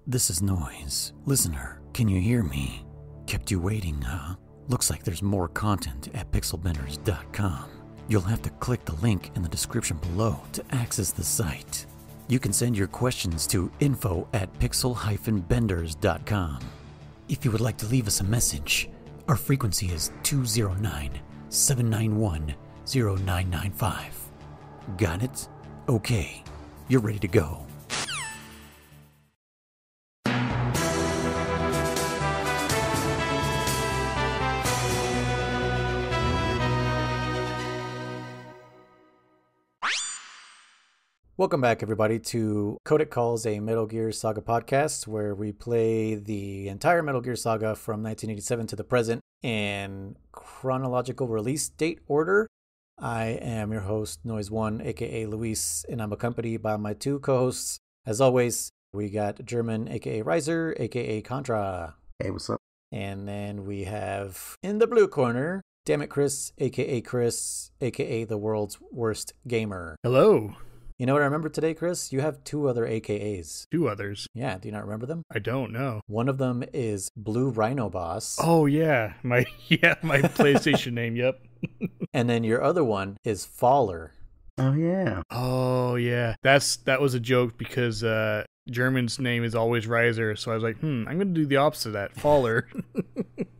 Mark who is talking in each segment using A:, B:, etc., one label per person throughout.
A: This is Noise. Listener, can you hear me? Kept you waiting, huh? Looks like there's more content at pixelbenders.com. You'll have to click the link in the description below to access the site. You can send your questions to info@pixel-benders.com. If you would like to leave us a message, our frequency is 209-791-0995. Got it? Okay, you're ready to go. Welcome back, everybody, to Codec Calls, a Metal Gear Saga podcast, where we play the entire Metal Gear Saga from 1987 to the present in chronological release date order. I am your host, Noise1, aka Luis, and I'm accompanied by my two co-hosts. As always, we got German, aka Riser, aka Contra.
B: Hey, what's up?
A: And then we have, in the blue corner, DammitKriss, aka Chris, aka the world's worst gamer.
C: Hello.
A: You know what I remember today, Chris? You have two other AKAs.
C: Two others?
A: Yeah, do you not remember them?
C: I don't know.
A: One of them is Blue Rhino Boss.
C: Oh, yeah. My PlayStation name, yep.
A: And then your other one is Faller.
B: Oh, yeah.
C: Oh, yeah. That was a joke because German's name is always Riser, so I was like, I'm going to do the opposite of that, Faller.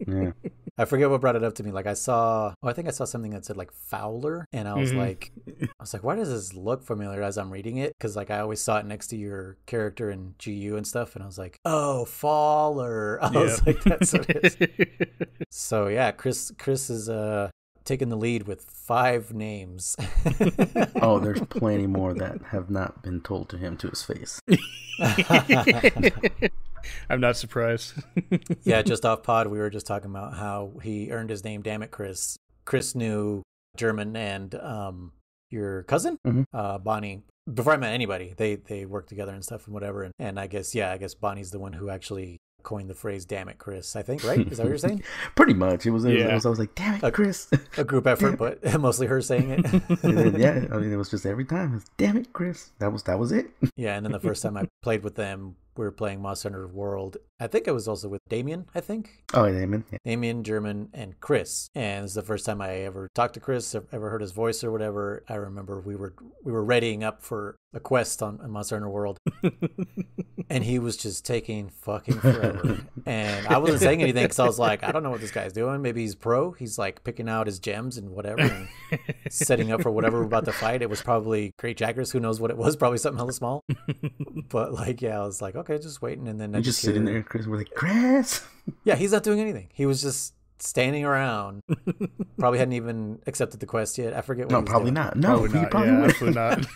B: Yeah.
A: I forget what brought it up to me. Like I think I saw something that said like Fowler, and I was like, why does this look familiar as I'm reading it? Because like I always saw it next to your character in GU and stuff, and I was like, oh, Faller. I was like, that's what it is. So yeah, Chris is taking the lead with 5 names.
B: Oh, there's plenty more that have not been told to him to his face.
C: I'm not surprised.
A: Yeah, just off pod, we were just talking about how he earned his name, DammitKriss. Chris knew German and your cousin, Bonnie. Before I met anybody, they worked together and stuff and whatever. And I guess Bonnie's the one who actually coined the phrase DammitKriss, I think, right? Is that what you're saying?
B: Pretty much. I was like, damn it, Chris.
A: A group effort, but mostly her saying it.
B: Yeah, I mean, it was just every time. It was, damn it, Chris. That was it.
A: Yeah, and then the first time I played with them, we were playing Monster Hunter World. I think it was also with Damien, I think.
B: Oh, Damien. Yeah.
A: Damien, German, and Chris. And it's the first time I ever talked to Chris, ever heard his voice or whatever. I remember we were readying up for a quest on Monster Hunter World. And he was just taking fucking forever. And I wasn't saying anything because I was like, I don't know what this guy's doing. Maybe he's pro. He's like picking out his gems and whatever and setting up for whatever we're about to fight. It was probably Great Jaggers. Who knows what it was? Probably something hella small. But like, yeah, I was like, okay, just waiting. And then
B: I just sitting there, Chris. We're like, Chris.
A: Yeah, he's not doing anything. He was just standing around. Probably hadn't even accepted the quest yet. I forget what he was
B: probably
A: doing.
B: not. No,
C: probably
B: he
C: not.
B: probably
C: Yeah,
B: would.
C: absolutely not.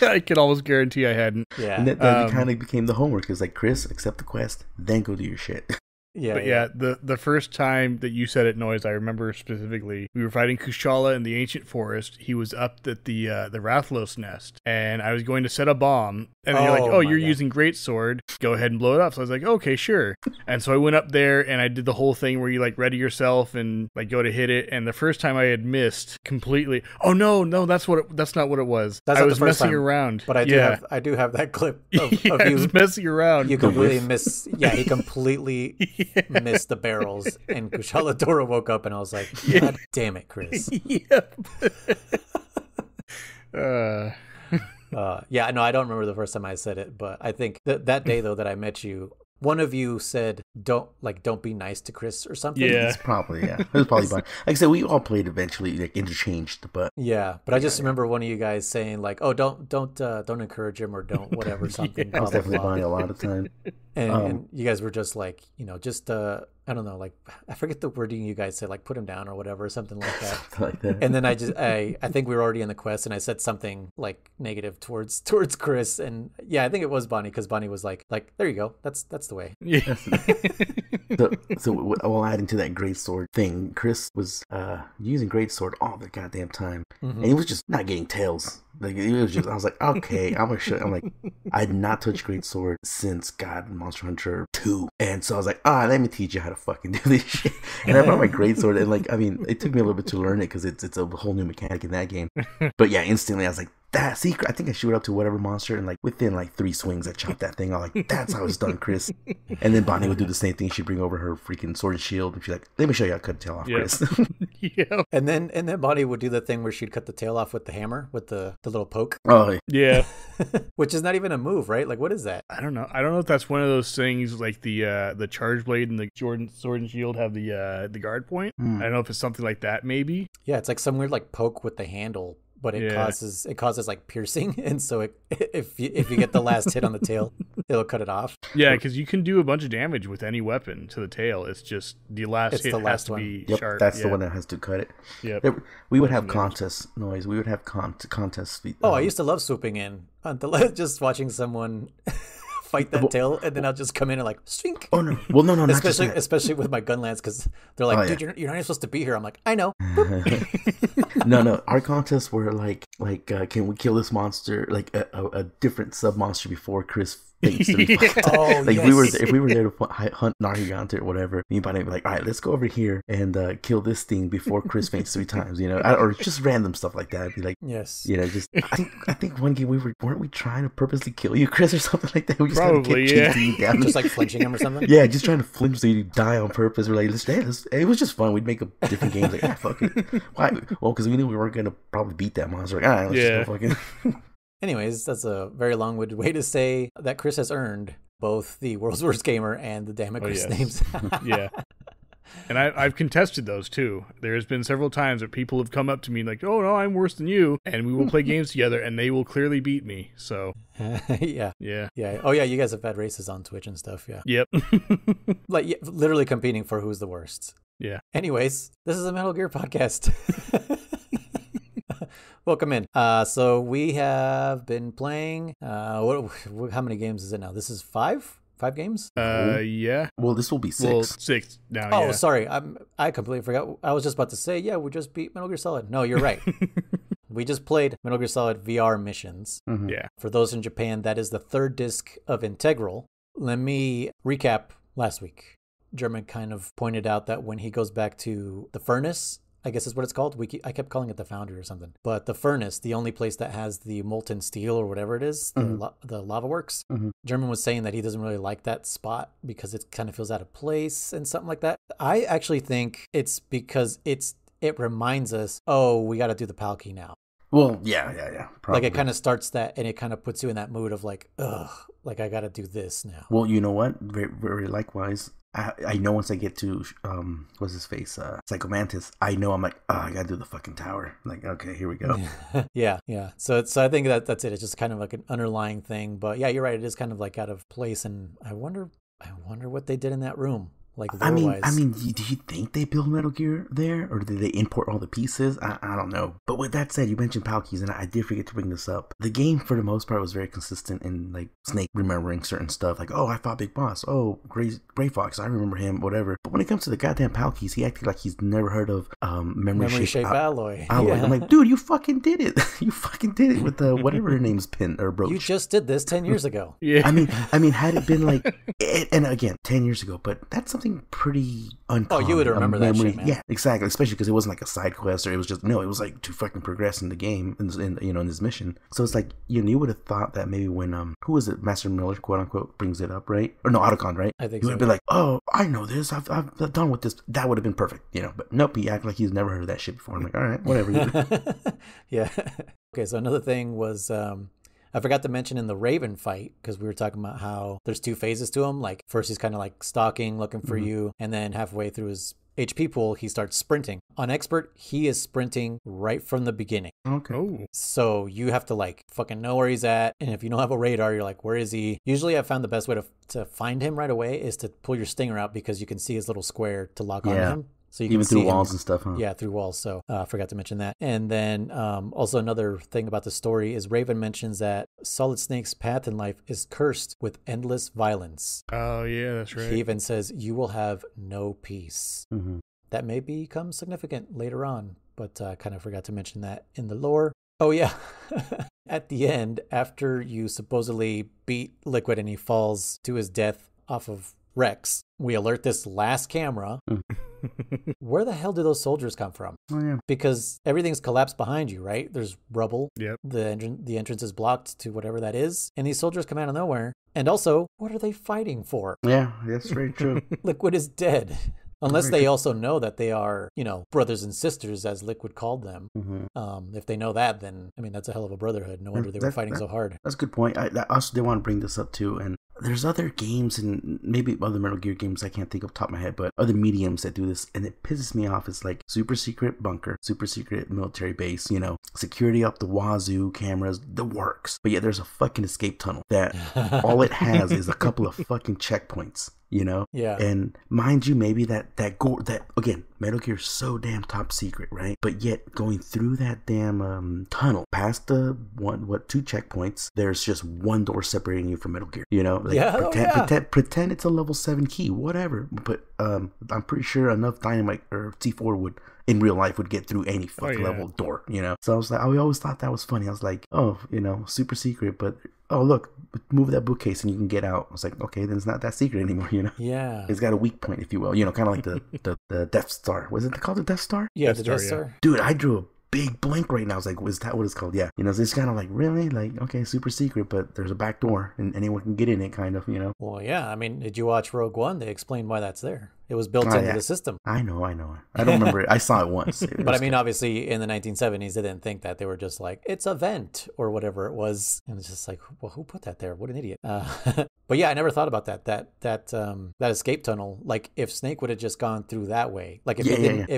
C: I can almost guarantee I hadn't.
A: Yeah.
B: And that kind of became the homework. It's like, Chris, accept the quest, then go do your shit.
A: Yeah,
C: But yeah, the first time that you said it, Noise, I remember specifically, we were fighting Kushala in the ancient forest. He was up at the Rathlos nest, and I was going to set a bomb. And then you're like, oh, you're using greatsword. Go ahead and blow it up. So I was like, okay, sure. And so I went up there and I did the whole thing where you like ready yourself and like go to hit it. And the first time I had missed completely. Oh no, that's not what it was. I was messing around.
A: But I do have that clip of
C: I
A: you
C: was messing around.
A: You completely miss. Yeah, he completely missed the barrels. And Kushala Dora woke up and I was like, God damn it, Chris.
C: Yep.
A: Yeah, no, I don't remember the first time I said it, but I think that day though that I met you, one of you said, "Don't be nice to Chris" or something.
B: Yeah, it was probably fun. Like I said, we all played eventually, like interchanged, but
A: yeah. But I just remember one of you guys saying like, "Oh, don't encourage him or don't whatever something."
B: I was definitely buying a lot of time.
A: And you guys were just like, just I don't know, like I forget the wording you guys said, like put him down or whatever, something like that.
B: Something like that.
A: And then I think we were already in the quest, and I said something like negative towards Chris, and yeah, I think it was Bonnie because Bonnie was like there you go, that's the way.
C: Yeah.
B: So while adding to that greatsword thing, Chris was using greatsword all the goddamn time, and he was just not getting tails. Like it was just, I was like, okay, I'm like, I had not touched greatsword since Monster Hunter 2, and so I was like, let me teach you how to fucking do this shit. And I brought my greatsword, and like, I mean, it took me a little bit to learn it because it's a whole new mechanic in that game. But yeah, instantly I was like, that. See, I think I shoot up to whatever monster, and like within like 3 swings, I chop that thing. I'm like, that's how it's done, Chris. And then Bonnie would do the same thing. She'd bring over her freaking sword and shield, and she's like, let me show you how to cut the tail off, Chris.
C: Yeah.
A: And then Bonnie would do the thing where she'd cut the tail off with the hammer, with the little poke.
B: Oh,
C: yeah.
A: Which is not even a move, right? Like, what is that?
C: I don't know. I don't know if that's one of those things like the charge blade and the sword and shield have the guard point. I don't know if it's something like that, maybe.
A: Yeah, it's like some weird like poke with the handle, but it causes like piercing, and so if you get the last hit on the tail, it'll cut it off.
C: Yeah, because you can do a bunch of damage with any weapon to the tail. It's just the last hit has to be sharp.
B: That's the one that has to cut it.
C: Yep.
B: We would have contest noise. We would have contest.
A: I used to love swooping in, just watching someone fight that tail, and then I'll just come in and like swink.
B: Oh no! Well, no, not
A: especially with my gun lance, because they're like, dude, you're not even supposed to be here. I'm like, I know.
B: No. Our contests were like, can we kill this monster? Like a different sub monster before Chris faints to be fucked. If we were there to hunt Nargigante or whatever, me and Bonnie would be like, all right, let's go over here and kill this thing before Chris faints 3 times, or just random stuff like that. I'd be like,
A: yes,
B: just I think one game weren't we trying to purposely kill you, Chris, or something like that? We just
C: probably
B: chasing you down.
A: Just like flinching him or something.
B: Yeah, just trying to flinch so you die on purpose. We're like, it was just fun. We'd make up different games like, fuck it. Why? Well, because we knew we weren't gonna probably beat that monster. Like, all right, let's just go fucking.
A: Anyways, that's a very long-winded way to say that Chris has earned both the World's Worst Gamer and the DammitKriss names.
C: Yeah. And I've contested those too. There's been several times that people have come up to me like, oh no, I'm worse than you. And we will play games together and they will clearly beat me. So
A: yeah. Oh yeah, you guys have had races on Twitch and stuff. Yeah.
C: Yep.
A: Like literally competing for who's the worst.
C: Yeah.
A: Anyways, this is a Metal Gear podcast. Welcome in. So we have been playing. How many games is it now? This is 5 games.
C: Yeah.
B: Well, this will be 6.
C: Well, 6 now.
A: Oh, sorry. I completely forgot. I was just about to say, yeah, we just beat Metal Gear Solid. No, you're right. We just played Metal Gear Solid VR missions.
B: Mm-hmm.
C: Yeah.
A: For those in Japan, that is the 3rd disc of Integral. Let me recap last week. German kind of pointed out that when he goes back to the furnace, I guess is what it's called. I kept calling it the Foundry or something. But the furnace, the only place that has the molten steel or whatever it is, the lava works. Mm-hmm. German was saying that he doesn't really like that spot because it kind of feels out of place and something like that. I actually think it's because it reminds us, oh, we got to do the Palki now.
B: Well, yeah. Probably.
A: Like it kind of starts that, and it kind of puts you in that mood of like, ugh, like I got to do this now.
B: Well, you know what? Very, very likewise. I know once I get to what's his face, Psycho Mantis, I know I'm like, oh, I gotta do the fucking tower. Like, okay, here we go.
A: Yeah. So I think that's it. It's just kind of like an underlying thing. But yeah, you're right. It is kind of like out of place, and I wonder what they did in that room. Like,
B: I mean, do you think they build Metal Gear there, or did they import all the pieces? I don't know. But with that said, you mentioned Palkies, and I did forget to bring this up. The game, for the most part, was very consistent in like Snake remembering certain stuff, like, oh, I fought Big Boss, oh, Gray Fox, I remember him, whatever. But when it comes to the goddamn Palkies, he acted like he's never heard of memory shape alloy. Yeah. I'm like, dude, you fucking did it. You fucking did it with the whatever her name's pin or brooch.
A: You just did this 10 years ago.
B: Yeah. I mean, had it been like, and again, 10 years ago, but that's something pretty uncommon.
A: Oh, you would remember that shit, man.
B: Yeah, exactly. Especially because it wasn't like a side quest, or it was just it was like to fucking progress in the game, in this mission. So it's like you would have thought that maybe when who is it, Master Miller, quote unquote, brings it up, right? Or no, Otacon, right?
A: I think
B: he would be like, oh, I know this. I've done with this. That would have been perfect, But nope, he acted like he's never heard of that shit before. I'm like, all right, whatever.
A: Yeah. Okay, so another thing was I forgot to mention in the Raven fight, because we were talking about how there's 2 phases to him. Like first he's kind of like stalking, looking for you, and then halfway through his HP pool, he starts sprinting. On Expert, he is sprinting right from the beginning.
B: Okay.
C: Oh.
A: So you have to like fucking know where he's at, and if you don't have a radar, you're like, where is he? Usually I've found the best way to find him right away is to pull your stinger out, because you can see his little square to lock on him. So you
B: even
A: can
B: through
A: see
B: walls
A: him.
B: and stuff, huh?
A: Yeah, through walls. So I forgot to mention that. And then also another thing about the story is Raven mentions that Solid Snake's path in life is cursed with endless violence.
C: Oh, yeah, that's right.
A: He even says, you will have no peace.
B: Mm-hmm.
A: That may become significant later on, but I kind of forgot to mention that in the lore. Oh, yeah. At the end, after you supposedly beat Liquid and he falls to his death off of Rex, we alert this last camera Where the hell do those soldiers come from?
B: Oh, yeah.
A: Because everything's collapsed behind you, right? There's rubble.
C: Yep.
A: The entrance is blocked to whatever that is. And these soldiers come out of nowhere. And also, what are they fighting for?
B: Yeah, that's very true.
A: Liquid is dead. Unless they also know that they are, brothers and sisters, as Liquid called them.
B: Mm-hmm.
A: If they know that, then, that's a hell of a brotherhood. No wonder they were fighting so hard.
B: That's a good point. I also did want to bring this up, too. And there's other games and maybe other Metal Gear games I can't think off the top of my head, but other mediums that do this. And it pisses me off. It's like super secret bunker, super secret military base, security up the wazoo, cameras, the works. But yet there's a fucking escape tunnel that all it has is a couple of fucking checkpoints.
A: Yeah.
B: And mind you, maybe that again, Metal Gear's so damn top secret, right? But yet going through that damn tunnel, past the two checkpoints, there's just one door separating you from Metal Gear. Pretend it's a level 7 key, whatever. But I'm pretty sure enough dynamite or C4 would in real life would get through any fucking level door, So I was like, I always thought that was funny. I was like, super secret, but oh look, move that bookcase and you can get out. I was like, okay, then it's not that secret anymore,
A: Yeah.
B: It's got a weak point, if you will, kind of like the Death Star. Was it called the Death Star?
A: Yeah, the Death Star.
B: Dude, I drew a big blank right now. I was like, was that what it's called? Yeah. It's kind of like, really? Like, okay, super secret, but there's a back door and anyone can get in it, kind of,
A: Well, yeah. Did you watch Rogue One? They explained why that's there. It was built into the system.
B: I know. I don't remember it. I saw it once.
A: But obviously in the 1970s, they didn't think that. They were just like, it's a vent or whatever it was. And it's just like, well, who put that there? What an idiot. But yeah, I never thought about that escape tunnel. Like if Snake would have just gone through that way, like if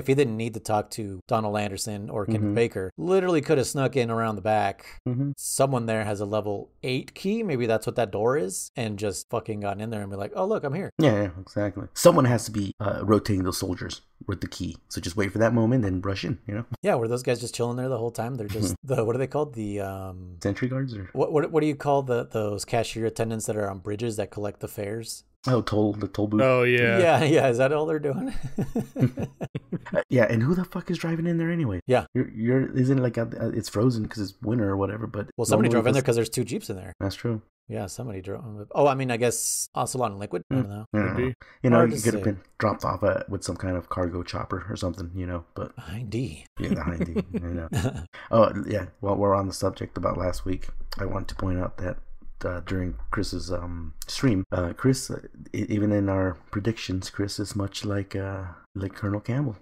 A: he didn't need to talk to Donald Anderson or Kenneth Baker, literally could have snuck in around the back. Someone there has a level 8 key. Maybe that's what that door is, and just fucking gotten in there and be like, oh, look, I'm here.
B: Yeah, exactly. Someone has to be rotating those soldiers with the key. So just wait for that moment and rush in,
A: Yeah, were those guys just chilling there the whole time? They're just what are they called? The
B: sentry guards, or
A: what do you call those cashier attendants that are on bridges that collect the fares?
B: Oh, the toll booth.
C: Oh, yeah.
A: Yeah. Is that all they're doing?
B: Yeah, and who the fuck is driving in there anyway?
A: Yeah.
B: Isn't it like it's frozen because it's winter or whatever, but...
A: Well, somebody drove in there because there's 2 Jeeps in there.
B: That's true.
A: Yeah, somebody drove. Oh, I guess Ocelot and Liquid? I don't know.
B: Could be. You could have been dropped off with some kind of cargo chopper or something, but...
A: Hindy.
B: Yeah, the Hindy, I know. Oh, yeah, while we're on the subject about last week, I want to point out that during Chris's stream, Chris, even in our predictions, Chris is much like Colonel Campbell.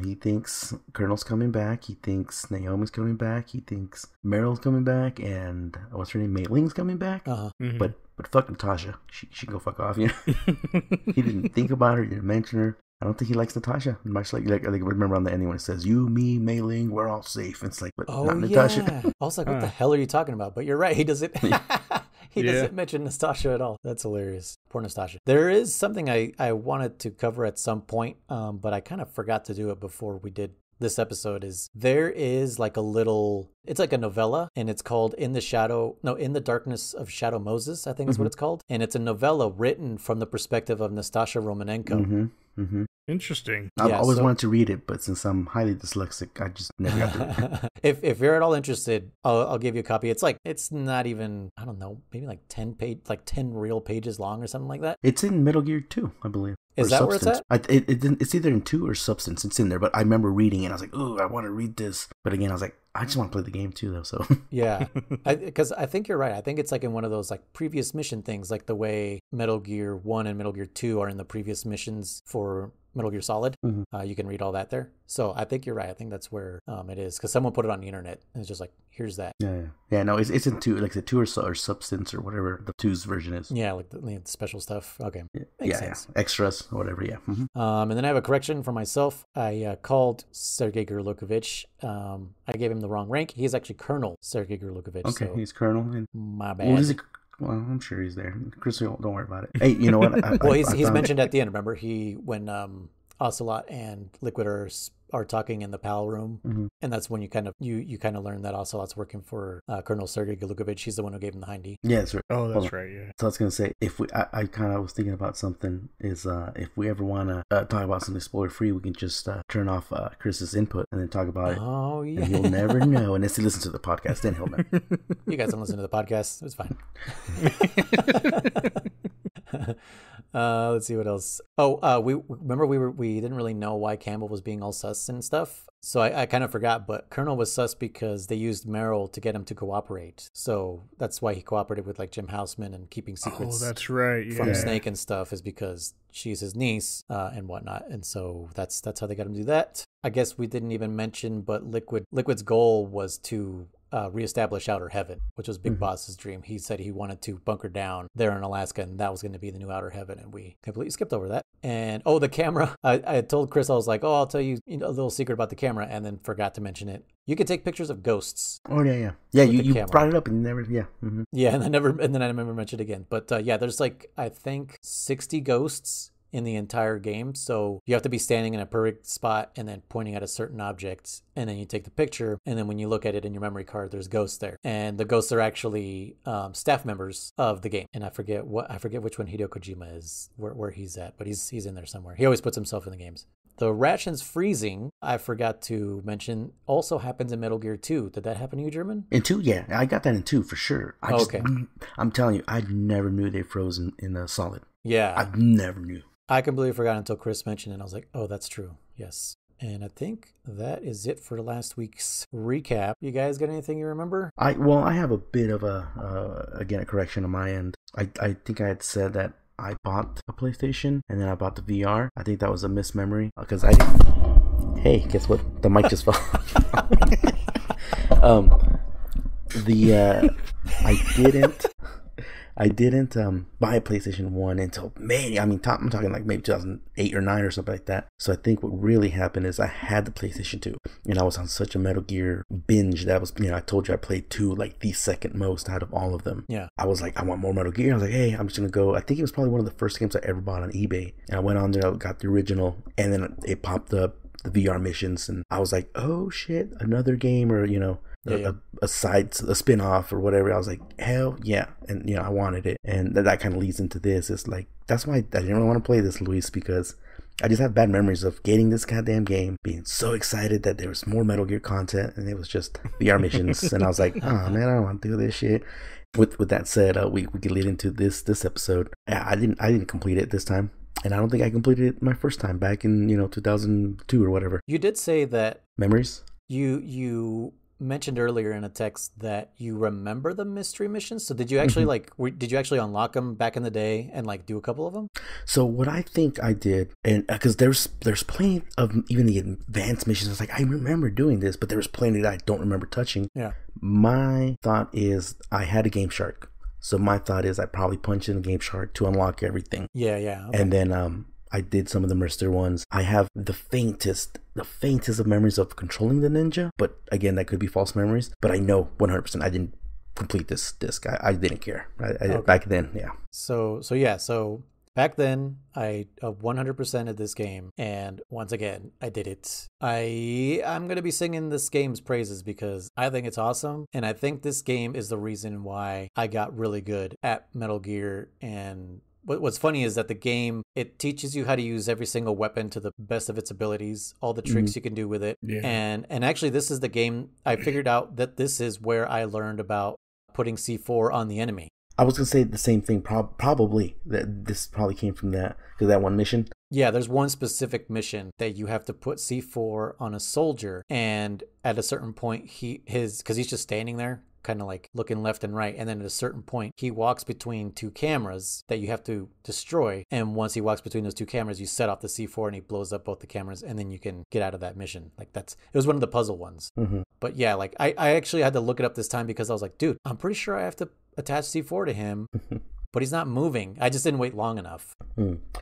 B: He thinks Colonel's coming back. He thinks Naomi's coming back. He thinks Meryl's coming back, and what's her name, Mei Ling's coming back. But fuck Natasha. She can go fuck off. He didn't think about her. He didn't mention her. I don't think he likes Natasha. Much like I think remember on the ending when it says, "You, me, Mei Ling, we're all safe." It's like, but not Natasha.
A: I was like, what the hell are you talking about? But you're right. He doesn't. He doesn't mention Natasha at all. That's hilarious. Poor Natasha. There is something I wanted to cover at some point, but I kind of forgot to do it before we did this episode. There is like it's like a novella, and it's called In the Darkness of Shadow Moses, I think is what it's called. And it's a novella written from the perspective of Nastasha Romanenko.
C: Interesting.
B: I've always wanted to read it, but since I'm highly dyslexic, I just never got to read it.
A: If you're at all interested, I'll give you a copy. It's not even, I don't know, maybe like 10 real pages long or something like that.
B: It's in Metal Gear 2, I believe.
A: Is that
B: Substance.
A: where it's
B: at? It's either in 2 or Substance. It's in there, but I remember reading it and I was like, ooh, I want to read this. But again, I was like, I just want to play the game too, though. So
A: yeah, because I think you're right. I think it's like in one of those like previous mission things, like the way Metal Gear 1 and Metal Gear 2 are in the previous missions for Metal Gear Solid. You can read all that there. So I think you're right. I think that's where it is, because someone put it on the internet and it's just like, here's that.
B: Yeah. No, it's in 2, like the 2 or Substance or whatever the 2's version is.
A: Yeah, like the special stuff. Okay,
B: makes sense. Extras or whatever. Yeah.
A: And then I have a correction for myself. I called Sergei Gurlukovich. I gave him the wrong rank. He's actually Colonel Sergei Gurlukovich.
B: Okay, so he's Colonel.
A: My bad.
B: Well, well, I'm sure he's there. Chris, don't worry about it. Hey, you know what?
A: Well, he's mentioned at the end. Remember, when Ocelot and Liquid are talking in the PAL room, and that's when you kind of learn that Ocelot's working for Colonel Sergei Gurlukovich. He's the one who gave him the Hindy.
B: Yeah, that's right.
C: Oh, that's right. Yeah.
B: So I was gonna say, I kind of was thinking about something is if we ever want to talk about something spoiler free, we can just turn off Chris's input and then talk about it.
A: Oh yeah.
B: And he'll never know unless he listens to the podcast. Then he'll know.
A: You guys don't listen to the podcast. It's fine. Let's see what else. Oh, we remember we didn't really know why Campbell was being all sus and stuff. So I kind of forgot, but Colonel was sus because they used Meryl to get him to cooperate. So that's why he cooperated with like Jim Houseman and keeping secrets.
C: Oh, that's right. Yeah.
A: From Snake and stuff is because she's his niece and whatnot, and so that's how they got him to do that. I guess we didn't even mention, but Liquid's goal was to reestablish Outer Heaven, which was Big Boss's dream. He said he wanted to bunker down there in Alaska, and that was going to be the new Outer Heaven, and we completely skipped over that. And the camera. I told Chris, I was like, I'll tell you, a little secret about the camera, and then forgot to mention it. You can take pictures of ghosts.
B: Oh yeah. You brought it up and never
A: Yeah, and then I never mentioned it again. But there's like I think 60 ghosts in the entire game. So you have to be standing in a perfect spot and then pointing at a certain object, and then you take the picture, and then when you look at it in your memory card, there's ghosts there, and the ghosts are actually staff members of the game. And I forget which one Hideo Kojima is, where he's at, but he's in there somewhere. He always puts himself in the games. The rations freezing, I forgot to mention, also happens in Metal Gear 2. Did that happen to you, German?
B: In 2, yeah. I got that in 2 for sure. I'm telling you, I never knew they froze in a Solid.
A: Yeah.
B: I never knew.
A: I completely forgot until Chris mentioned it, and I was like, oh, that's true. Yes. And I think that is it for last week's recap. You guys got anything you remember?
B: I have a bit of a correction on my end. I think I had said that I bought a PlayStation and then I bought the VR. I think that was a mismemory because I didn't. Hey, guess what? The mic just fell. I didn't buy a PlayStation 1 until I'm talking like maybe 2008 or 9 or something like that. So I think what really happened is I had the PlayStation 2 and I was on such a Metal Gear binge that I told you I played 2 like the second most out of all of them.
A: Yeah.
B: I was like, I want more Metal Gear. I was like, hey, I'm just going to go. I think it was probably one of the first games I ever bought on eBay. And I went on there, I got the original, and then it popped up the VR missions, and I was like, oh shit, another game, or a spin-off or whatever. I was like, hell yeah. And I wanted it, and that kind of leads into this. It's like, that's why I didn't really want to play this, Luis, because I just have bad memories of getting this goddamn game, being so excited that there was more Metal Gear content, and it was just VR missions. And I was like, oh man, I don't want to do this shit. With that said, we could lead into this episode. I didn't complete it this time. And I don't think I completed it my first time back in 2002 or whatever.
A: You did say that
B: memories.
A: You mentioned earlier in a text that you remember the mystery missions. So did you actually did you actually unlock them back in the day and like do a couple of them?
B: So what I think I did, and because there's plenty of even the advanced missions, I was like, I remember doing this, but there was plenty that I don't remember touching.
A: Yeah.
B: My thought is I had a Game Shark. So my thought is I probably punched in the Game Shark to unlock everything.
A: Yeah. Okay.
B: And then I did some of the Mercer ones. I have the faintest of memories of controlling the ninja, but again, that could be false memories. But I know 100% I didn't complete this disc. I didn't care. Okay. Back then, yeah.
A: So back then, I 100%ed this game, and once again, I did it. I'm going to be singing this game's praises because I think it's awesome, and I think this game is the reason why I got really good at Metal Gear. And what's funny is that the game, it teaches you how to use every single weapon to the best of its abilities, all the tricks you can do with it.
C: Yeah.
A: And actually, this is the game, I figured out that this is where I learned about putting C4 on the enemy.
B: I was going to say the same thing, probably. That this probably came from that one mission.
A: Yeah, there's one specific mission that you have to put C4 on a soldier, and at a certain point, because he's just standing there, kind of like looking left and right, and then at a certain point, he walks between two cameras that you have to destroy, and once he walks between those two cameras, you set off the C4, and he blows up both the cameras, and then you can get out of that mission. It was one of the puzzle ones. Mm-hmm. But yeah, like I actually had to look it up this time because I was like, dude, I'm pretty sure I have to attach C4 to him, but he's not moving. I just didn't wait long enough.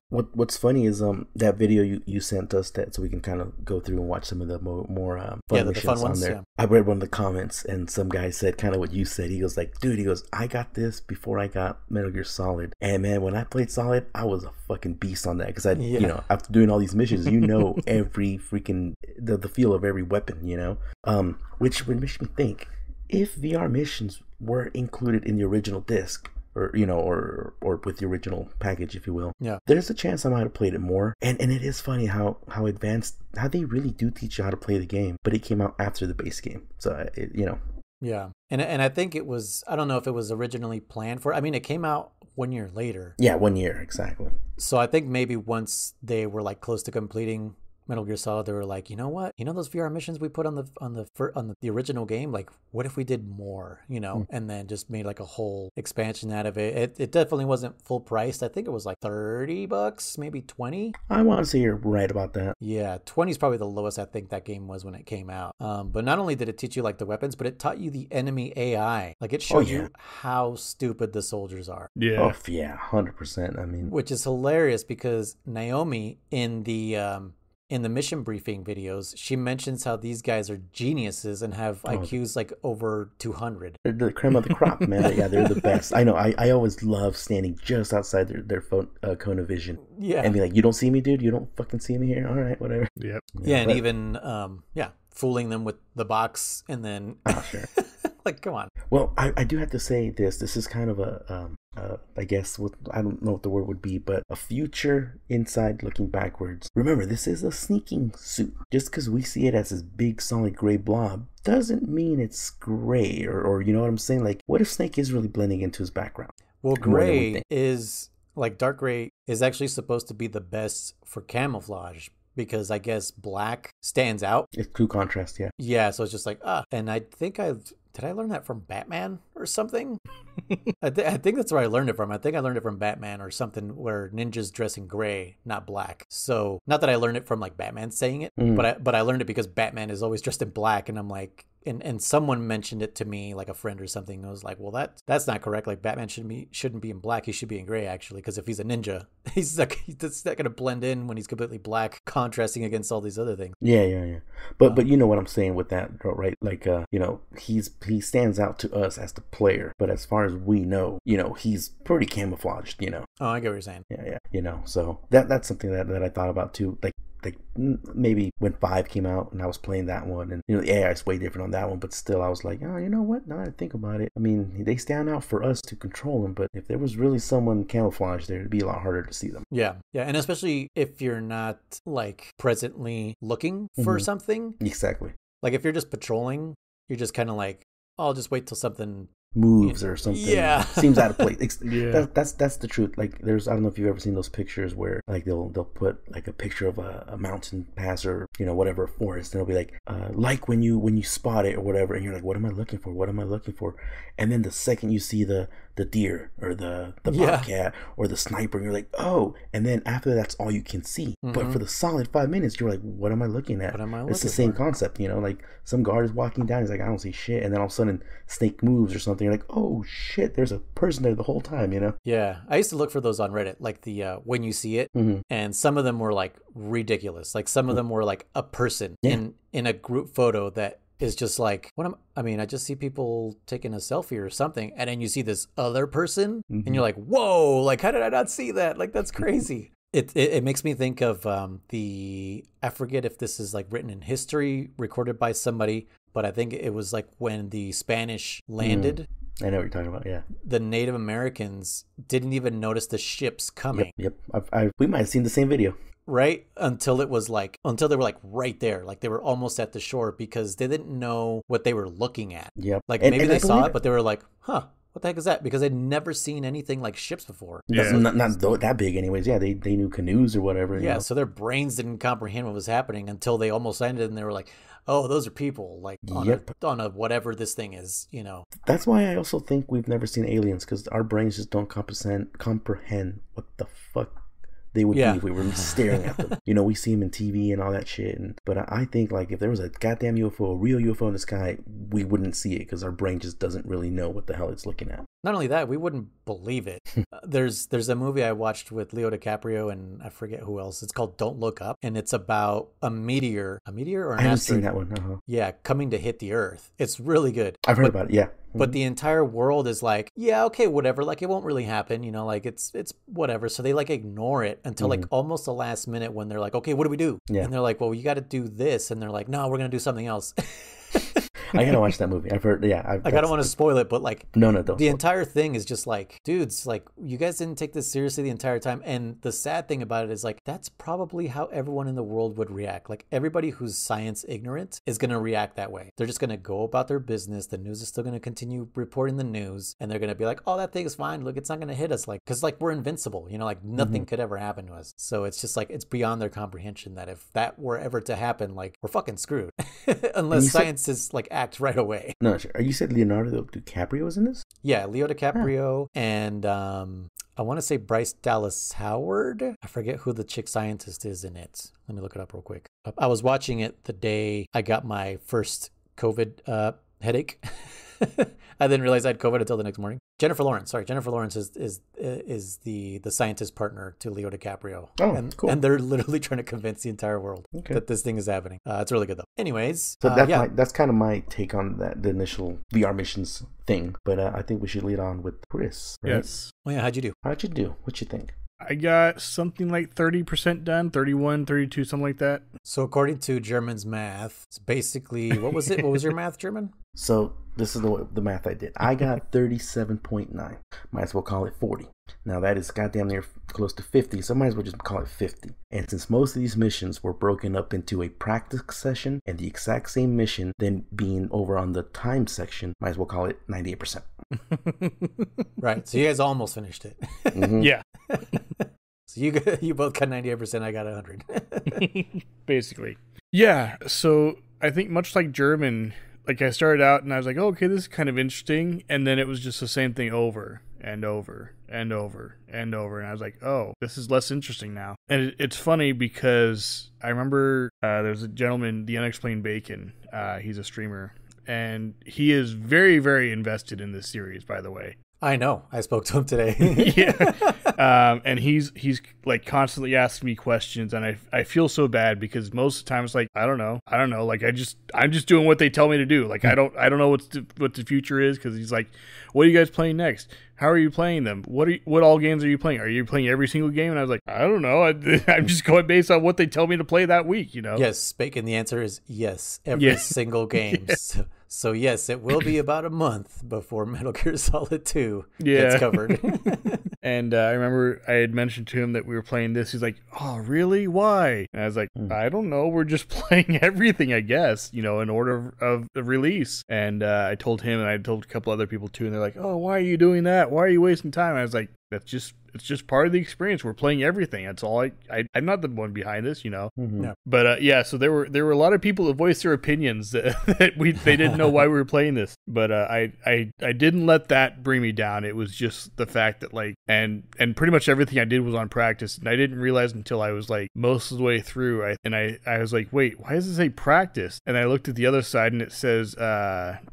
B: What's funny is that video you sent us, that so we can kind of go through and watch some of the more fun missions
A: fun ones,
B: on there.
A: Yeah.
B: I read one of the comments, and some guy said kind of what you said. He goes like, dude, I got this before I got Metal Gear Solid, and man, when I played Solid, I was a fucking beast on that because after doing all these missions, every freaking the feel of every weapon, which makes me think, if VR missions were included in the original disc, or with the original package, if you will, there's a chance I might have played it more. And it is funny how advanced, how they really do teach you how to play the game, but it came out after the base game. So
A: Yeah. And I think it was, I don't know if it was originally planned for, I mean, it came out 1 year later.
B: Yeah, 1 year, exactly.
A: So I think maybe once they were like close to completing Metal Gear Solid, they were like, you know what? You know those VR missions we put on the original game? Like, what if we did more? You know, and then just made like a whole expansion out of it. It definitely wasn't full priced. I think it was like $30, maybe 20.
B: I want to say you're right about that.
A: Yeah, 20 is probably the lowest I think that game was when it came out. But not only did it teach you like the weapons, but it taught you the enemy AI. Like it showed you how stupid the soldiers are.
C: Yeah.
B: Oh yeah, 100%. I mean,
A: which is hilarious because Naomi in the mission briefing videos, she mentions how these guys are geniuses and have IQs like over 200.
B: They're the creme of the crop, man. Yeah, they're the best. I know. I always love standing just outside their phone cone of vision.
A: Yeah.
B: And be like, you don't see me, dude? You don't fucking see me here? All right, whatever.
C: Yep.
A: Yeah, and even, fooling them with the box and then...
B: Oh, sure.
A: Like, come on.
B: Well, I do have to say this. This is kind of I guess, I don't know what the word would be, but a future inside looking backwards. Remember, this is a sneaking suit. Just because we see it as this big, solid gray blob doesn't mean it's gray, or you know what I'm saying? Like, what if Snake is really blending into his background?
A: Well, gray is, like, dark gray is actually supposed to be the best for camouflage. Because I guess black stands out.
B: It's true contrast, yeah.
A: Yeah, so it's just like, and I think did I learn that from Batman or something? I think that's where I learned it from. I think I learned it from Batman or something where ninjas dress in gray, not black. So not that I learned it from like Batman saying it, but I learned it because Batman is always dressed in black, and I'm like, and someone mentioned it to me, like a friend or something. I was like, well, that's not correct. Like Batman shouldn't be in black. He should be in gray actually, because if he's a ninja, he's not gonna blend in when he's completely black, contrasting against all these other things.
B: Yeah. But you know what I'm saying with that, right? Like he stands out to us as the player, but as far as we know, he's pretty camouflaged,
A: Oh, I get what you're saying.
B: Yeah, so that's something that I thought about too. Like maybe when 5 came out and I was playing that one, and the AI is way different on that one, but still I was like, oh, you know what? Now that I think about it, I mean, they stand out for us to control them, but if there was really someone camouflaged there, it'd be a lot harder to see them.
A: Yeah, and especially if you're not like presently looking for something.
B: Exactly.
A: Like if you're just patrolling, you're just kind of like, I'll just wait till something
B: moves or something.
A: Yeah.
B: Seems out of place.
C: Yeah.
B: That's the truth. Like I don't know if you've ever seen those pictures where like they'll put like a picture of a mountain pass or whatever forest, and it'll be like when you spot it or whatever, and you're like, what am I looking for? And then the second you see the deer or the bobcat or the sniper, and you're like, oh, and then after that's all you can see. But for the solid 5 minutes, you're like, what am I looking at? It's the same concept, like some guard is walking down, he's like, I don't see shit, and then all of a sudden Snake moves or something, you're like, oh shit, there's a person there the whole time.
A: Yeah, I used to look for those on Reddit, like the when you see it, and some of them were like ridiculous. Like some of them were like a person in a group photo that is just like, I just see people taking a selfie or something, and then you see this other person, and you're like, whoa, like how did I not see that? Like that's crazy. It makes me think of I forget if this is like written in history, recorded by somebody, but I think it was like when the Spanish landed.
B: I know what you're talking about, yeah.
A: The Native Americans didn't even notice the ships coming.
B: Yep. We might have seen the same video.
A: Right? Until they were like right there. Like they were almost at the shore because they didn't know what they were looking at.
B: Yep.
A: Like maybe they saw it, but they were like, huh, what the heck is that? Because they'd never seen anything like ships before.
C: Yeah.
B: Not that big anyways. Yeah, they knew canoes or whatever.
A: Yeah, so their brains didn't comprehend what was happening until they almost ended, and they were like, oh, those are people, like on a whatever this thing is,
B: That's why I also think we've never seen aliens, because our brains just don't comprehend what the fuck they would be if we were staring at them. We see them in TV and all that shit. But I think like if there was a goddamn UFO, a real UFO in the sky, we wouldn't see it because our brain just doesn't really know what the hell it's looking at.
A: Not only that, we wouldn't believe it. There's a movie I watched with Leo DiCaprio and I forget who else. It's called Don't Look Up, and it's about a meteor or an asteroid.
B: I haven't seen that one.
A: Yeah, coming to hit the Earth. It's really good.
B: I've heard about it. Yeah.
A: But the entire world is like, yeah, okay, whatever. Like, it won't really happen, like it's whatever. So they like ignore it until like almost the last minute when they're like, okay, what do we do?
B: Yeah.
A: And they're like, well, you got to do this. And they're like, no, we're going to do something else.
B: I gotta watch that movie. I've heard. Yeah,
A: I don't want to spoil it, but like,
B: no, don't.
A: The entire thing is just like, dudes, like, you guys didn't take this seriously the entire time. And the sad thing about it is like, that's probably how everyone in the world would react. Like, everybody who's science ignorant is gonna react that way. They're just gonna go about their business. The news is still gonna continue reporting the news, and they're gonna be like, oh, that thing's fine. Look, it's not gonna hit us. Like, because like we're invincible. You know, like nothing could ever happen to us. So it's just like, it's beyond their comprehension that if that were ever to happen, like, we're fucking screwed. Unless science is like act right away.
B: No, sure. You said Leonardo DiCaprio was in this?
A: Yeah, Leo DiCaprio and I want to say Bryce Dallas Howard. I forget who the chick scientist is in it. Let me look it up real quick. I was watching it the day I got my first COVID headache. I didn't realize I had COVID until the next morning. Jennifer Lawrence is the scientist partner to Leo DiCaprio.
B: Oh,
A: and,
B: cool.
A: And they're literally trying to convince the entire world that this thing is happening. It's really good though. Anyways,
B: so that's kind of my take on the initial VR missions thing. But I think we should lead on with Chris. Right?
C: Yes.
A: Oh yeah, how'd you do?
B: What'd you think?
C: I got something like 30% done, 31, 32, something like that.
A: So according to German's math, it's basically, what was it? What was your math, German?
B: So this is the math I did. I got 37.9. Might as well call it 40. Now that is goddamn near close to 50, so might as well just call it 50. And since most of these missions were broken up into a practice session and the exact same mission then being over on the time section, might as well call it 98%.
A: Right, so you guys almost finished it.
B: Mm-hmm.
C: Yeah.
A: So you both got 98%, I got 100.
C: Basically. Yeah, so I think much like German, like I started out and I was like, oh, okay, this is kind of interesting. And then it was just the same thing over and over and over and over. And I was like, oh, this is less interesting now. And it's funny because I remember there's a gentleman, The Unexplained Bacon. He's a streamer. And he is very, very invested in this series, by the way.
A: I know. I spoke to him today.
C: Yeah. And he's like constantly asking me questions, and I feel so bad because most of the time it's like, I don't know. Like I'm just doing what they tell me to do. Like I don't know what the future is, because he's like, what are you guys playing next? How are you playing them? What all games are you playing? Are you playing every single game? And I was like, I don't know. I'm just going based on what they tell me to play that week, you know?
A: Yes, Bacon, the answer is yes. Every single game. Yeah. So yes, it will be about a month before Metal Gear Solid 2 gets covered.
C: And I remember I had mentioned to him that we were playing this. He's like, oh, really? Why? And I was like, I don't know. We're just playing everything, I guess, you know, in order of the release. And I told him, and I told a couple other people too, and they're like, oh, why are you doing that? Why are you wasting time? And I was like, it's just part of the experience. We're playing everything. That's all. I'm not the one behind this, you know.
B: Mm-hmm.
A: No.
C: But yeah, so there were a lot of people that voiced their opinions that they didn't know why we were playing this. But I didn't let that bring me down. It was just the fact that like and pretty much everything I did was on practice, and I didn't realize until I was like most of the way through. I was like, wait, why does it say practice? And I looked at the other side and it says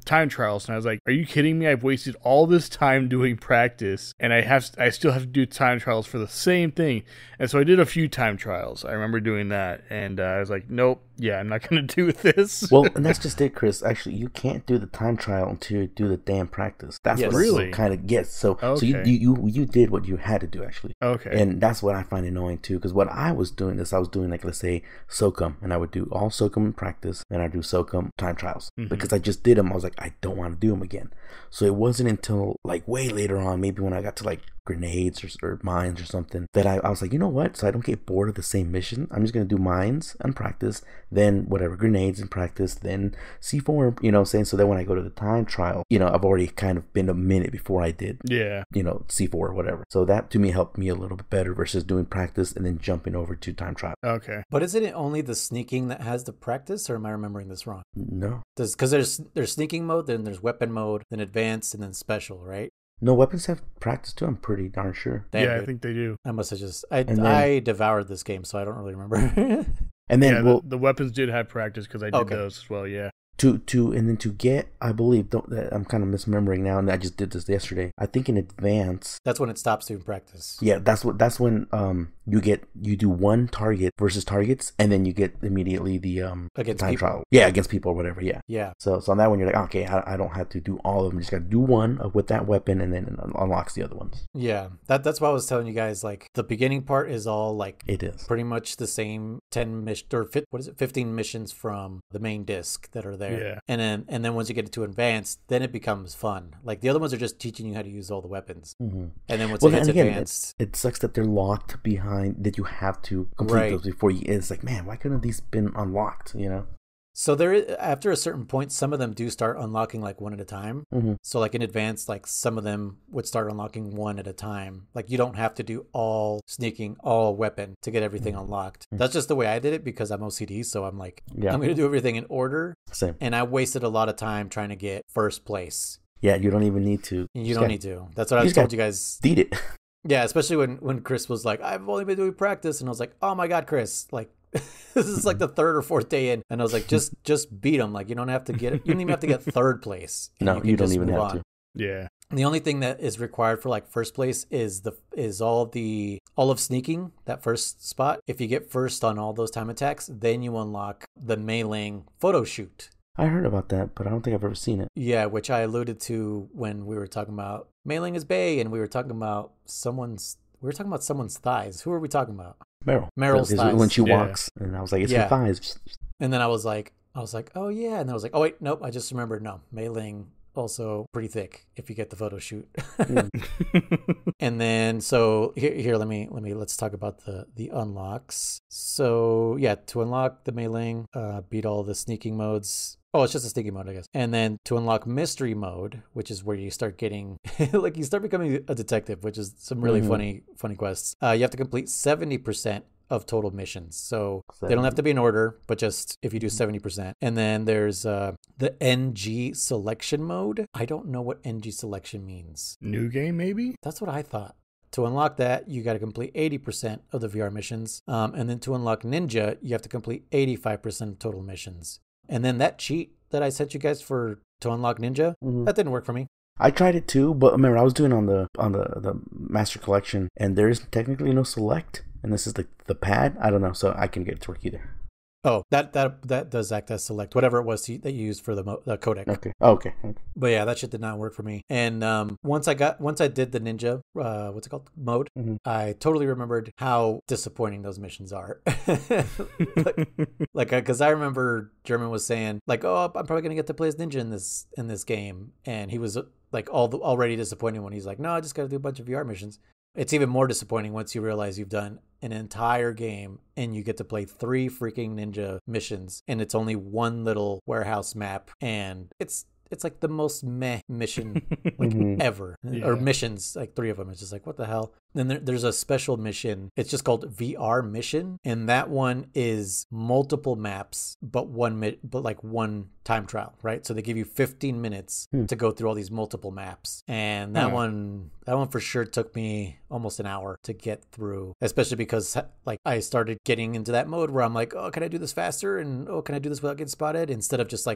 C: time trials, and I was like, are you kidding me? I've wasted all this time doing practice, and I still have to do time trials for the same thing. And so I did a few time trials. I remember doing that, and I was like, nope, yeah, I'm not going to do this.
B: Well, and that's just it, Chris. Actually, you can't do the time trial until you do the damn practice. That's what really kind of gets. So you did what you had to do, actually.
C: Okay.
B: And that's what I find annoying too, because what I was doing is I was doing, like, let's say SOCOM, and I would do all SOCOM in practice, and I'd do SOCOM time trials, because I just did them. I was like, I don't want to do them again. So it wasn't until like way later on, maybe when I got to like grenades or mines or something, that I was like, you know what? So I don't get bored of the same mission. I'm just going to do mines and practice, then whatever, grenades and practice, then C4, you know what I'm saying? So then when I go to the time trial, you know, I've already kind of been a minute before I did, you know, C4 or whatever. So that to me helped me a little bit better versus doing practice and then jumping over to time trial.
C: Okay.
A: But isn't it only the sneaking that has the practice, or am I remembering this wrong?
B: No.
A: Because there's sneaking mode, then there's weapon mode, then advanced, and then special, right?
B: No, weapons have practice too, I'm pretty darn sure.
C: I think they do.
A: I must have I devoured this game, so I don't really remember.
B: And then
C: the weapons did have practice, because I did those as well, yeah.
B: To get, I believe, I'm kind of misremembering now, and I just did this yesterday. I think in advance,
A: that's when it stops doing practice.
B: Yeah, that's when you do one target versus targets, and then you get immediately the
A: against
B: time
A: people.
B: trial. Yeah, against people or whatever. Yeah.
A: Yeah.
B: So on that one, you're like, okay, I don't have to do all of them. Just got to do one with that weapon, and then it unlocks the other ones.
A: Yeah, that's why I was telling you guys, like, the beginning part is all like,
B: it is
A: pretty much the same 15 missions from the main disc that are there. there.
C: Yeah.
A: And then once you get into advanced, then it becomes fun. Like the other ones are just teaching you how to use all the weapons. And then once it gets advanced,
B: it sucks that they're locked behind, that you have to complete those before you. It's like, man, why couldn't these been unlocked? You know.
A: So after a certain point, some of them do start unlocking like one at a time. So like in advanced, like some of them would start unlocking one at a time. Like you don't have to do all sneaking, all weapon to get everything unlocked. That's just the way I did it because I'm OCD. So I'm like, I'm going to do everything in order.
B: Same.
A: And I wasted a lot of time trying to get first place.
B: Yeah, you don't even need to.
A: You don't need to. That's what I told you guys.
B: Beat it.
A: Yeah, especially when Chris was like, I've only been doing practice. And I was like, oh my God, Chris, like, this is like the third or fourth day in, and I was like, just beat them. Like you don't have to get it. You don't even have to get third place.
B: No, you don't even have to.
C: Yeah.
A: And the only thing that is required for like first place is all of sneaking, that first spot. If you get first on all those time attacks, then you unlock the mailing photo shoot.
B: I heard about that, but I don't think I've ever seen it.
A: Yeah, which I alluded to when we were talking about mailing is bae, and we were talking about someone's thighs. Who are we talking about? Meryl's thighs.
B: When she walks, and I was like, it's her thighs.
A: And then I was like, oh yeah. And then I was like, oh wait, nope. I just remembered. No, mailing also pretty thick if you get the photo shoot. And then so here, let's talk about the unlocks. So yeah, to unlock the mailing, beat all the sneaking modes. Oh, it's just a sneaking mode, I guess. And then to unlock mystery mode, which is where you start getting, like you start becoming a detective, which is some really funny quests. You have to complete 70% of total missions. So they don't have to be in order, but just if you do 70%. And then there's the NG selection mode. I don't know what NG selection means.
C: New game, maybe?
A: That's what I thought. To unlock that, you got to complete 80% of the VR missions. And then to unlock Ninja, you have to complete 85% of total missions. And then that cheat that I sent you guys to unlock Ninja, that didn't work for me.
B: I tried it too, but remember I was doing on the Master Collection, and there is technically no select, and this is the pad. I don't know, so I can get it to work either.
A: Oh, that does act as select, whatever it was that you used for the codec.
B: Okay. Oh, okay.
A: But yeah, that shit did not work for me. And once I did the ninja, what's it called, mode, I totally remembered how disappointing those missions are. like, because I remember German was saying like, oh, I'm probably gonna get to play as ninja in this game, and he was like already disappointed when he's like, no, I just got to do a bunch of VR missions. It's even more disappointing once you realize you've done an entire game and you get to play 3 freaking ninja missions, and it's only one little warehouse map, and it's like the most meh mission like ever. Or missions, like 3 of them. It's just like, what the hell? Then there's a special mission. It's just called VR mission, and that one is multiple maps, but one time trial, right? So they give you 15 minutes to go through all these multiple maps, and that one for sure took me almost an hour to get through, especially because like I started getting into that mode where I'm like, oh, can I do this faster? And oh, can I do this without getting spotted? Instead of just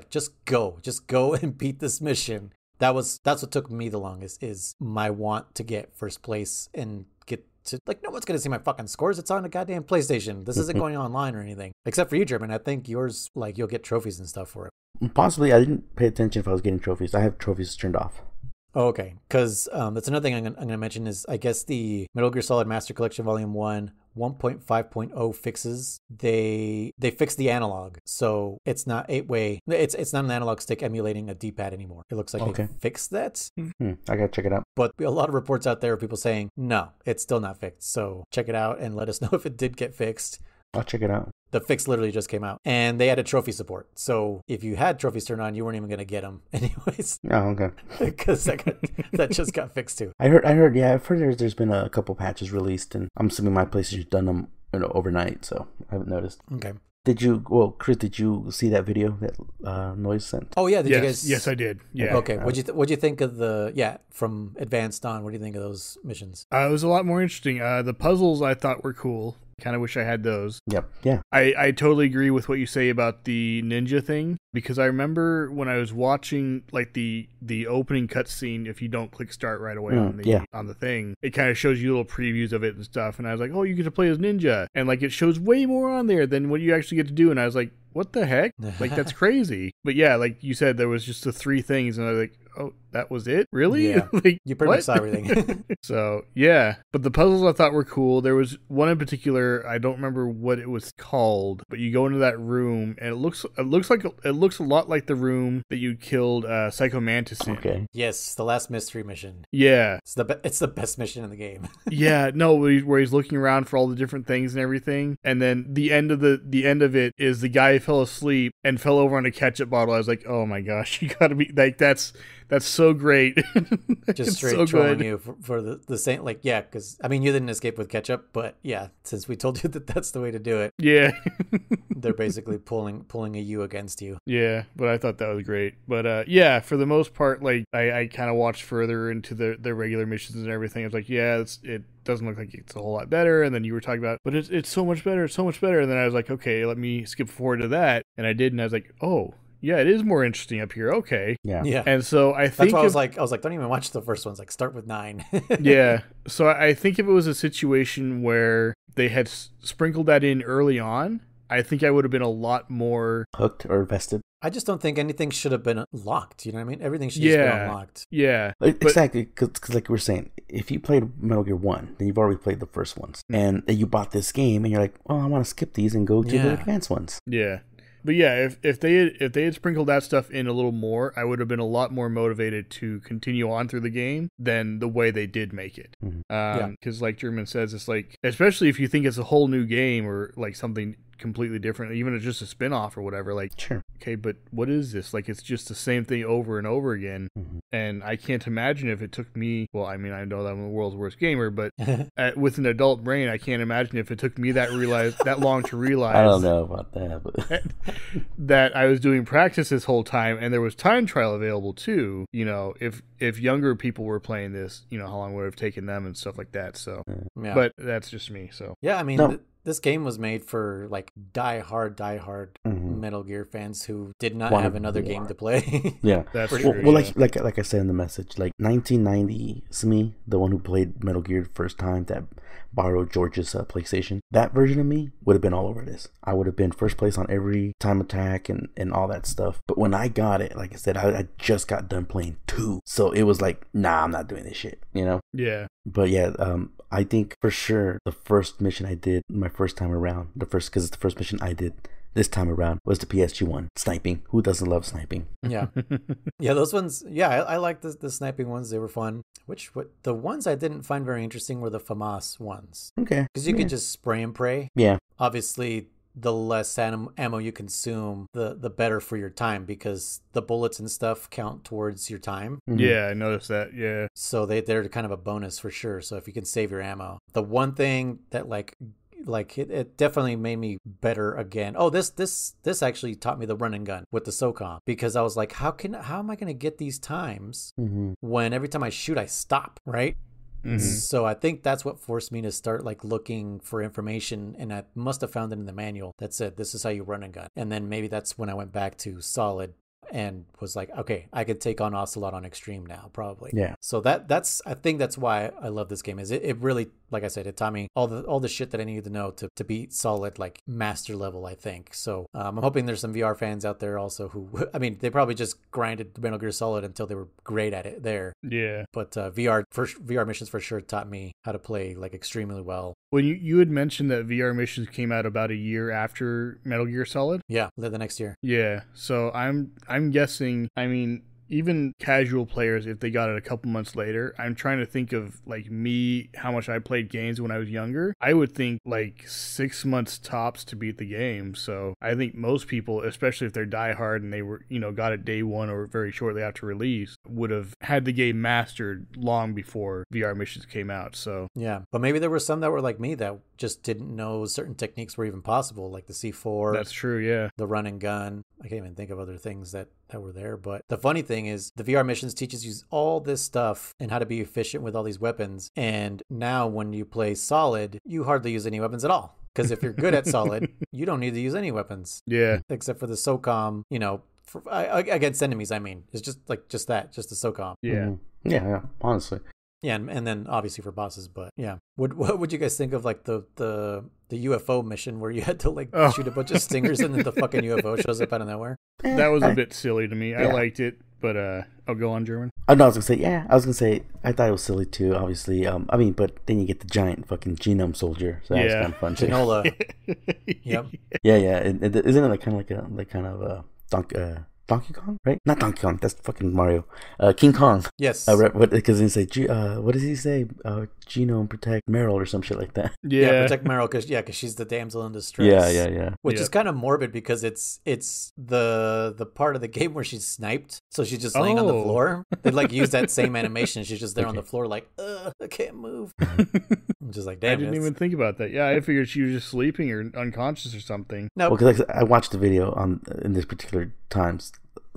A: go and beat this mission. That's what took me the longest, is my want to get first place and get to, like, no one's going to see my fucking scores. It's on a goddamn PlayStation. This isn't going online or anything. Except for you, German. I think yours, like, you'll get trophies and stuff for it.
B: Possibly. I didn't pay attention if I was getting trophies. I have trophies turned off.
A: Oh, okay. Because that's another thing I'm going to mention is, I guess the Metal Gear Solid Master Collection Volume 1 1.5.0 fixes, they fixed the analog, so it's not 8-way. It's not an analog stick emulating a D-pad anymore. It looks like they fixed that.
B: I gotta check it out.
A: But a lot of reports out there of people saying no, it's still not fixed. So check it out and let us know if it did get fixed.
B: I'll check it out.
A: The fix literally just came out, and they added trophy support. So if you had trophies turned on, you weren't even going to get them anyways.
B: Oh, okay.
A: Because that just got fixed too.
B: I heard. Yeah, I've heard there's been a couple patches released, and I'm assuming my PlayStation's done them overnight, so I haven't noticed.
A: Okay.
B: Chris, did you see that video that Noise sent?
A: Oh yeah, did you guys?
C: Yes, I did. Yeah.
A: Okay. What'd you think of from Advanced on? What do you think of those missions?
C: It was a lot more interesting. The puzzles I thought were cool. Kind of wish I had those.
B: Yep. Yeah.
C: I totally agree with what you say about the ninja thing, because I remember when I was watching like the opening cutscene, if you don't click start right away on the thing, it kind of shows you little previews of it and stuff. And I was like, oh, you get to play as ninja, and like it shows way more on there than what you actually get to do. And I was like, what the heck? Like, that's crazy. But yeah, like you said, there was just the 3 things, and I was like, oh, that was it? Really?
A: Yeah.
C: Like,
A: You pretty much saw everything.
C: So, yeah. But the puzzles I thought were cool. There was one in particular, I don't remember what it was called, but you go into that room, and it looks a lot like the room that you killed Psycho Mantis in.
B: Okay.
A: Yes, the last mystery mission.
C: Yeah.
A: It's the best mission in the game.
C: Yeah, no, where he's looking around for all the different things and everything, and then the end of it is the guy fell asleep and fell over on a ketchup bottle. I was like, oh my gosh, you gotta be like, that's so great.
A: Just straight
C: so
A: trolling
C: good.
A: you for the same, like, yeah, because I mean, you didn't escape with ketchup, but yeah, since we told you that that's the way to do it,
C: Yeah.
A: they're basically pulling a you against you.
C: Yeah, but I thought that was great. But yeah, for the most part, like I kind of watched further into the regular missions and everything. I was like, yeah, it doesn't look like it's a whole lot better. And then you were talking about, but it's so much better. It's so much better. And then I was like, okay, let me skip forward to that. And I did, and I was like, oh, yeah, it is more interesting up here. Okay.
B: Yeah.
C: And so I think
A: That's why I was like, don't even watch the first ones. Like, start with 9.
C: Yeah. So I think if it was a situation where they had sprinkled that in early on, I think I would have been a lot more
B: Hooked or vested.
A: I just don't think anything should have been locked. You know what I mean? Everything should just be unlocked.
C: Yeah.
B: Exactly, because like we were saying, if you played Metal Gear 1, then you've already played the first ones. And then you bought this game, and you're like, oh, I want to skip these and go to the advanced ones.
C: Yeah. But yeah, if they had sprinkled that stuff in a little more, I would have been a lot more motivated to continue on through the game than the way they did make it. Because like German says, it's like, especially if you think it's a whole new game or like something completely different, even if it's just a spin-off or whatever, like,
B: sure,
C: okay, but what is this? Like, it's just the same thing over and over again. And I can't imagine if it took me, well, I mean, I know that I'm the world's worst gamer, but with an adult brain, I can't imagine if it took me that long to realize
B: I don't know about that, but
C: that I was doing practice this whole time, and there was time trial available too. You know, if younger people were playing this, you know, how long would it have taken them and stuff like that. So, but that's just me. So
A: yeah, I mean, this game was made for like die-hard Metal Gear fans who did not have another game to play.
B: Yeah,
C: that's
B: well,
C: true.
B: well, like I said in the message, like 1990, me, the one who played Metal Gear the first time, that borrowed George's PlayStation, that version of me would have been all over this. I would have been first place on every time attack and all that stuff. But when I got it, like I said, I just got done playing 2, so it was like, nah, I'm not doing this shit, you know?
C: Yeah.
B: But yeah, I think for sure the first mission I did my first time around, because it's the first mission I did this time around, was the PSG one, sniping. Who doesn't love sniping?
A: Yeah. Yeah, those ones, yeah, I like the sniping ones. They were fun. The ones I didn't find very interesting were the FAMAS ones.
B: Okay.
A: Because you could just spray and pray.
B: Yeah.
A: Obviously, the less ammo you consume, the better for your time, because the bullets and stuff count towards your time.
C: Yeah, I noticed that. Yeah.
A: So they're kind of a bonus for sure. So if you can save your ammo. The one thing that like it definitely made me better again. Oh, this actually taught me the run and gun with the SOCOM, because I was like, how am I going to get these times when every time I shoot I stop, right? So I think that's what forced me to start like looking for information, and I must have found it in the manual that said this is how you run and gun. And then maybe that's when I went back to Solid and was like, okay, I could take on Ocelot on Extreme now, probably.
B: Yeah.
A: So I think that's why I love this game. Is it really, like I said, it taught me all the shit that I needed to know to beat Solid, like master level, I think. So I'm hoping there's some VR fans out there also who, I mean, they probably just grinded Metal Gear Solid until they were great at it there.
C: Yeah.
A: But VR missions for sure taught me how to play like extremely well.
C: Well, you had mentioned that VR missions came out about a year after Metal Gear Solid?
A: Yeah, the next year.
C: Yeah. So I'm guessing, I mean, even casual players, if they got it a couple months later, I'm trying to think of like me, how much I played games when I was younger. I would think like 6 months tops to beat the game. So I think most people, especially if they're diehard and they were, got it day one or very shortly after release, would have had the game mastered long before VR missions came out. So
A: yeah, but maybe there were some that were like me that just didn't know certain techniques were even possible, like the C4.
C: That's true, yeah.
A: The run and gun. I can't even think of other things that were there. But the funny thing is the VR missions teaches you all this stuff and how to be efficient with all these weapons. And now when you play Solid, you hardly use any weapons at all. Because if you're good at Solid, you don't need to use any weapons.
C: Yeah.
A: Except for the SOCOM, against enemies, I mean. It's just the SOCOM.
C: Yeah.
B: Yeah, honestly.
A: Yeah, and then obviously for bosses, but yeah. What would you guys think of like the UFO mission where you had to like shoot a bunch of stingers and then the fucking UFO shows up out of nowhere?
C: That was a bit silly to me. I liked it, but I'll go on, German.
B: Oh no, I was gonna say I thought it was silly too. Obviously, I mean, but then you get the giant fucking genome soldier, so that was kind of fun too.
A: Ginola. Yep.
B: Yeah. Isn't it like kind of a Donkey Kong, right? Not Donkey Kong. That's fucking Mario. King Kong.
A: Yes.
B: Because they say, what does he say? Genome protect Meryl or some shit like that.
A: Yeah, protect Meryl because she's the damsel in distress.
B: Yeah.
A: Which is kind of morbid because it's the part of the game where she's sniped, so she's just laying on the floor. They like use that same animation. She's just there on the floor, like, I can't move. I'm just like, damn.
C: I didn't even think about that. Yeah, I figured she was just sleeping or unconscious or something.
A: No,
B: well, because I watched the video in this particular times.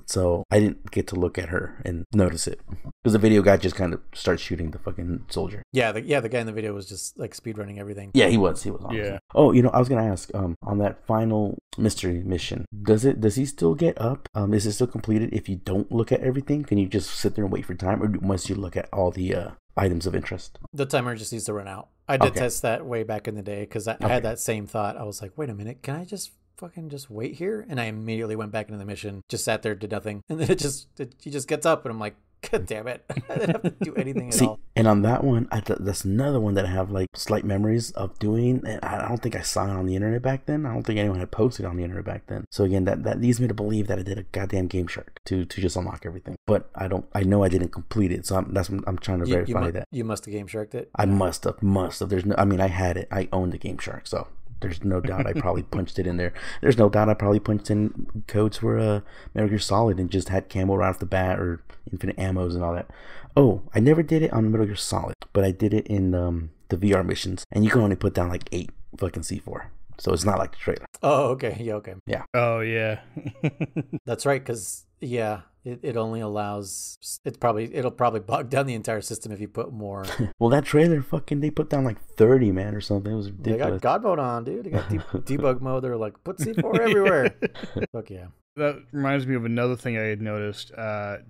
B: So I didn't get to look at her and notice it because the video guy just kind of starts shooting the fucking soldier.
A: Yeah, the guy in the video was just like speedrunning everything.
B: Yeah, he was. Honestly.
C: Yeah.
B: Oh, I was gonna ask. On that final mystery mission, does he still get up? Is it still completed if you don't look at everything? Can you just sit there and wait for time, or must you look at all the items of interest?
A: The timer just needs to run out. I did test that way back in the day because I had that same thought. I was like, wait a minute, can I just fucking just wait here? And I immediately went back into the mission, just sat there, did nothing, and then he just gets up and I'm like, god damn it. I didn't have to do anything at all.
B: And on that one, that's another one that I have like slight memories of doing, and I don't think I saw it on the internet back then. I don't think anyone had posted on the internet back then. So again, that leads me to believe that I did a goddamn Game Shark to just unlock everything. But I know I didn't complete it, so I'm trying to verify that.
A: You must have Game Sharked it?
B: I must have. I had it. I owned the Game Shark, so there's no doubt I probably punched it in there. There's no doubt I probably punched in codes for Metal Gear Solid and just had camo right off the bat or infinite ammos and all that. Oh, I never did it on Metal Gear Solid, but I did it in the VR missions, and you can only put down like 8 fucking C4. So it's not like the trailer.
A: Oh, okay. Yeah, okay.
B: Yeah.
C: Oh, yeah.
A: That's right, because, yeah, it only allows... It'll probably bog down the entire system if you put more.
B: Well, that trailer, they put down like 30, man, or something. It was ridiculous.
A: They got God mode on, dude. They got debug mode. They're like, put C4 everywhere. Fuck yeah.
C: That reminds me of another thing I had noticed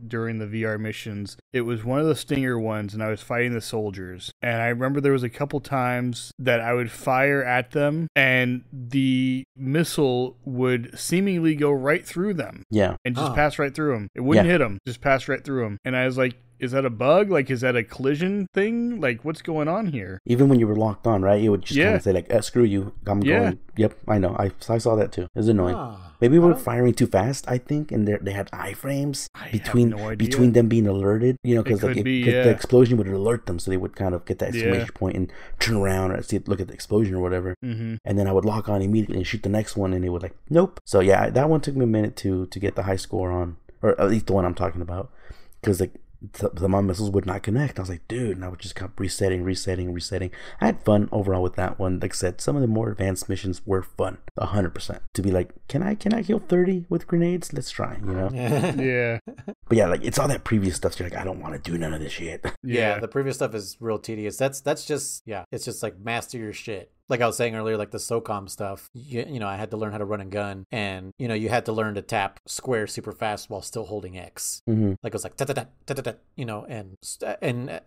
C: during the VR missions. It was one of the Stinger ones, and I was fighting the soldiers. And I remember there was a couple times that I would fire at them, and the missile would seemingly go right through them.
B: Yeah.
C: And just pass right through them. It wouldn't hit them, just pass right through them. And I was like, is that a bug? Like, is that a collision thing? Like, what's going on here?
B: Even when you were locked on, right? It would just kind of say, like, screw you. I'm going. Yep, I know. I saw that too. It was annoying. Maybe we were firing too fast, I think, and they had iframes between them being alerted. Because the explosion would alert them, so they would kind of get that exclamation point and turn around or look at the explosion or whatever. Mm-hmm. And then I would lock on immediately and shoot the next one, and it would like, nope. So yeah, that one took me a minute to get the high score on, or at least the one I'm talking about, because like my missiles would not connect. I was like, dude, and I would just keep resetting. I had fun overall with that one. Like I said, some of the more advanced missions were fun, 100%. To be like, can I kill 30 with grenades? Let's try,
C: Yeah.
B: But yeah, like it's all that previous stuff. So you're like, I don't want to do none of this shit.
A: Yeah, the previous stuff is real tedious. That's just it's just like master your shit. Like I was saying earlier, like the SOCOM stuff, I had to learn how to run a gun, and, you had to learn to tap square super fast while still holding X. Mm-hmm. Like it was like, and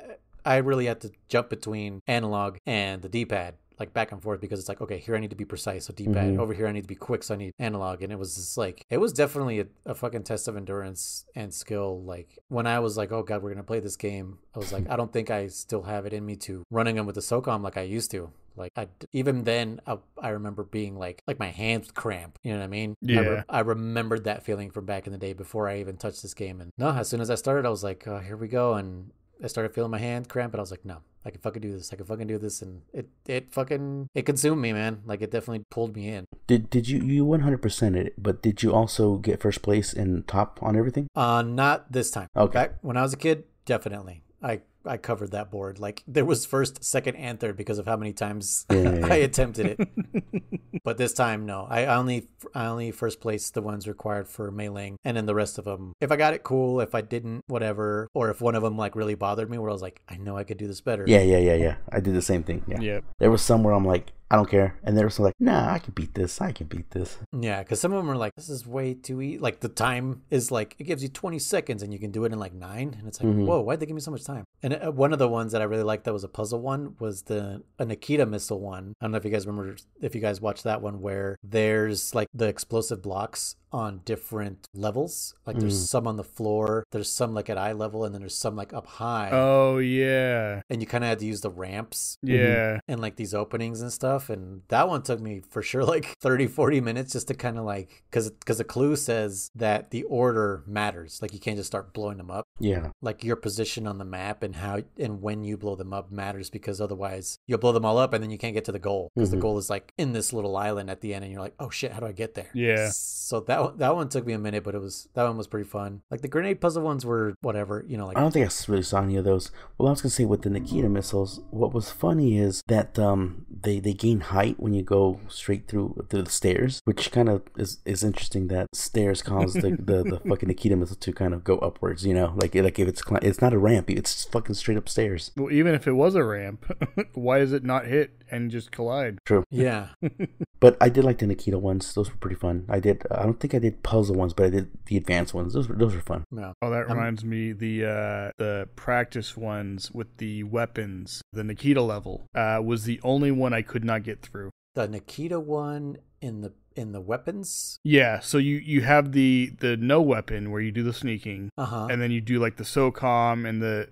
A: I really had to jump between analog and the D-pad, like back and forth, because it's like, okay, here I need to be precise, so D-pad. Mm-hmm. Over here I need to be quick, so I need analog. And it was just like, it was definitely a fucking test of endurance and skill. Like when I was like, oh God, we're going to play this game, I was like, I don't think I still have it in me to running them with the SOCOM like I used to. Like even then, I remember being like my hands would cramp. You know what I mean?
C: Yeah.
A: I remembered that feeling from back in the day before I even touched this game. And no, as soon as I started, I was like, here we go. And I started feeling my hand cramp, and I was like, no, I can fucking do this. And it consumed me, man. Like it definitely pulled me in.
B: Did you 100% it? But did you also get first place and top on everything?
A: Not this time.
B: Okay.
A: Back when I was a kid, definitely. I covered that board. Like there was first, second, and third because of how many times I attempted it. But this time, no. I only first placed the ones required for meleeing, and then the rest of them, if I got it, cool. If I didn't, whatever. Or if one of them like really bothered me, where I was like, I know I could do this better.
B: Yeah. I did the same thing. Yeah.
C: Yep.
B: There was some where I'm like, I don't care. And there was some like, nah, I can beat this.
A: Yeah, because some of them are like, this is way too easy. Like the time is like, it gives you 20 seconds and you can do it in like 9. And it's like, whoa, why'd they give me so much time? And one of the ones that I really liked that was a puzzle one was a Nikita missile one. I don't know if you guys remember, if you guys watched that one, where there's like the explosive blocks on different levels. Like there's some on the floor, there's some like at eye level, and then there's some like up high.
C: Oh yeah.
A: And you kind of had to use the ramps.
C: Yeah.
A: And like these openings and stuff. And that one took me for sure like 30-40 minutes just to kind of like, because the clue says that the order matters. Like you can't just start blowing them up.
B: Yeah.
A: Like your position on the map and how and when you blow them up matters, because otherwise you'll blow them all up and then you can't get to the goal, because the goal is like in this little island at the end and you're like, oh shit, how do I get there?
C: Yeah.
A: So that one took me a minute, but that one was pretty fun. Like the grenade puzzle ones were whatever, like
B: I don't think I really saw any of those. Well, I was gonna say with the Nikita missiles, what was funny is that they gain height when you go straight through the stairs, which kind of is interesting. That stairs cause the fucking Nikita missile to kind of go upwards. Like if it's not a ramp, it's fucking straight up stairs.
C: Well, even if it was a ramp, why is it not hit and just collide?
B: True.
A: Yeah.
B: But I did like the Nikita ones. Those were pretty fun. I don't think I did puzzle ones, but I did the advanced ones. Those were fun.
A: Yeah.
C: Oh, that reminds me, the practice ones with the weapons, the Nikita level, was the only one I could not get through.
A: The Nikita one in the weapons?
C: Yeah, so you have the no weapon where you do the sneaking,
A: and
C: then you do like the SOCOM and the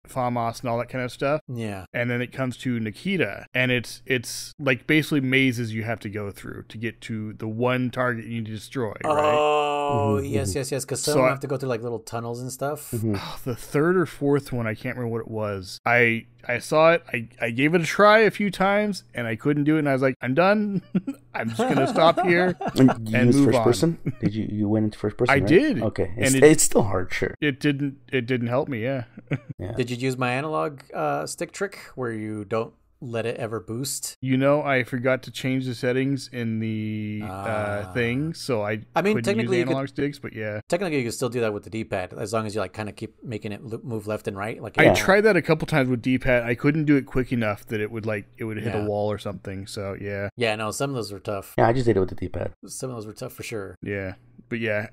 C: FAMAS and all that kind of stuff.
A: Yeah.
C: And then it comes to Nikita, and it's like basically mazes you have to go through to get to the one target you need to destroy, right?
A: Oh, yes, because some have to go through like little tunnels and stuff.
C: The third or fourth one, I can't remember what it was. I saw it, I gave it a try a few times, and I couldn't do it, and I was like, I'm done. I'm just going to stop here and move
B: first
C: on.
B: person? Did you went into first person?
C: I
B: right?
C: did.
B: Okay. It's still hard, sure.
C: It didn't help me, yeah.
A: Did you use my analog stick trick where you don't let it ever boost?
C: I forgot to change the settings in the thing, so I mean,
A: technically
C: use analog sticks, but yeah.
A: Technically, you can still do that with the D-pad as long as you like kind of keep making it move left and right. Like
C: I tried that a couple times with D-pad. I couldn't do it quick enough that it would hit a wall or something. So yeah.
A: Yeah, no, some of those were tough.
B: Yeah, I just did it with the D-pad.
A: Some of those were tough for sure.
C: Yeah, but yeah,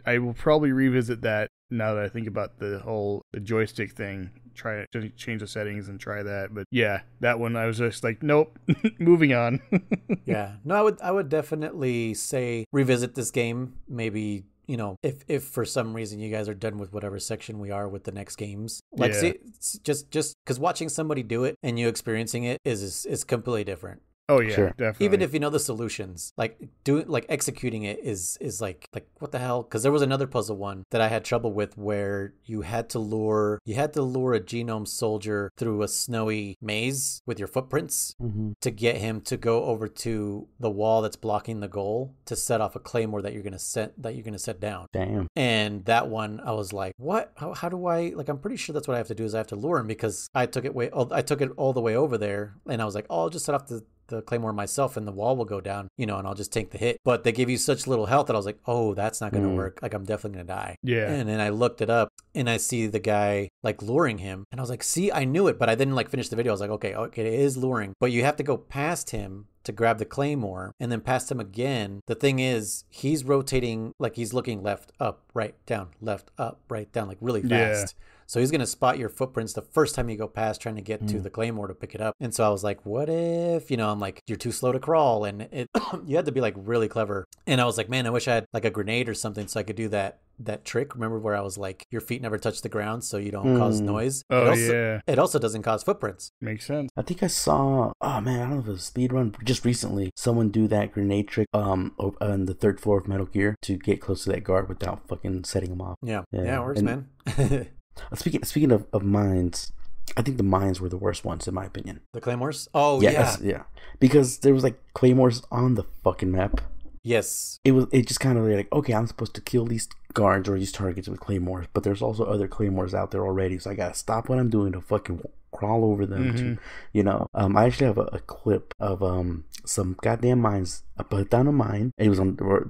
C: I will probably revisit that now that I think about the joystick thing. Try to change the settings and try that. But yeah, that one I was just like, nope, moving on.
A: Yeah, no, I would definitely say revisit this game. Maybe if for some reason you guys are done with whatever section we are with the next games, like see, just because watching somebody do it and you experiencing it is completely different.
C: Oh yeah,
B: sure.
C: Definitely.
A: Even if you know the solutions, executing it is like what the hell? Because there was another puzzle one that I had trouble with where you had to lure a genome soldier through a snowy maze with your footprints to get him to go over to the wall that's blocking the goal to set off a claymore that you're gonna set down.
B: Damn.
A: And that one I was like, what? How do I I'm pretty sure that's what I have to do is I have to lure him, because I took it all the way over there, and I was like, oh, I'll just set off the claymore myself and the wall will go down, and I'll just take the hit. But they give you such little health that I was like, oh, that's not going to work. Like, I'm definitely going to die.
C: Yeah.
A: And then I looked it up and I see the guy luring him. And I was like, see, I knew it, but I didn't finish the video. I was like, okay, it is luring. But you have to go past him to grab the claymore and then past him again. The thing is, he's rotating, he's looking left, up, right, down, left, up, right, down, really fast. Yeah. So he's going to spot your footprints the first time you go past trying to get to the claymore to pick it up. And so I was like, what if, I'm like, you're too slow to crawl. And you had to be really clever. And I was like, man, I wish I had a grenade or something so I could do that trick. Remember where I was like, your feet never touch the ground so you don't cause noise?
C: Oh,
A: It also doesn't cause footprints.
C: Makes sense.
B: I think I saw, I don't know if it was a speed run, just recently, someone do that grenade trick on the third floor of Metal Gear to get close to that guard without fucking setting him off.
A: Yeah, it works, man.
B: Speaking of mines, I think the mines were the worst ones in my opinion.
A: The claymores? Oh,
B: yeah. Because there was claymores on the fucking map.
A: Yes.
B: It just kind of okay, I'm supposed to kill these guards or these targets with claymores, but there's also other claymores out there already, so I gotta stop what I'm doing to fucking crawl over them I actually have a clip of some goddamn mines. I put down a mine, and it was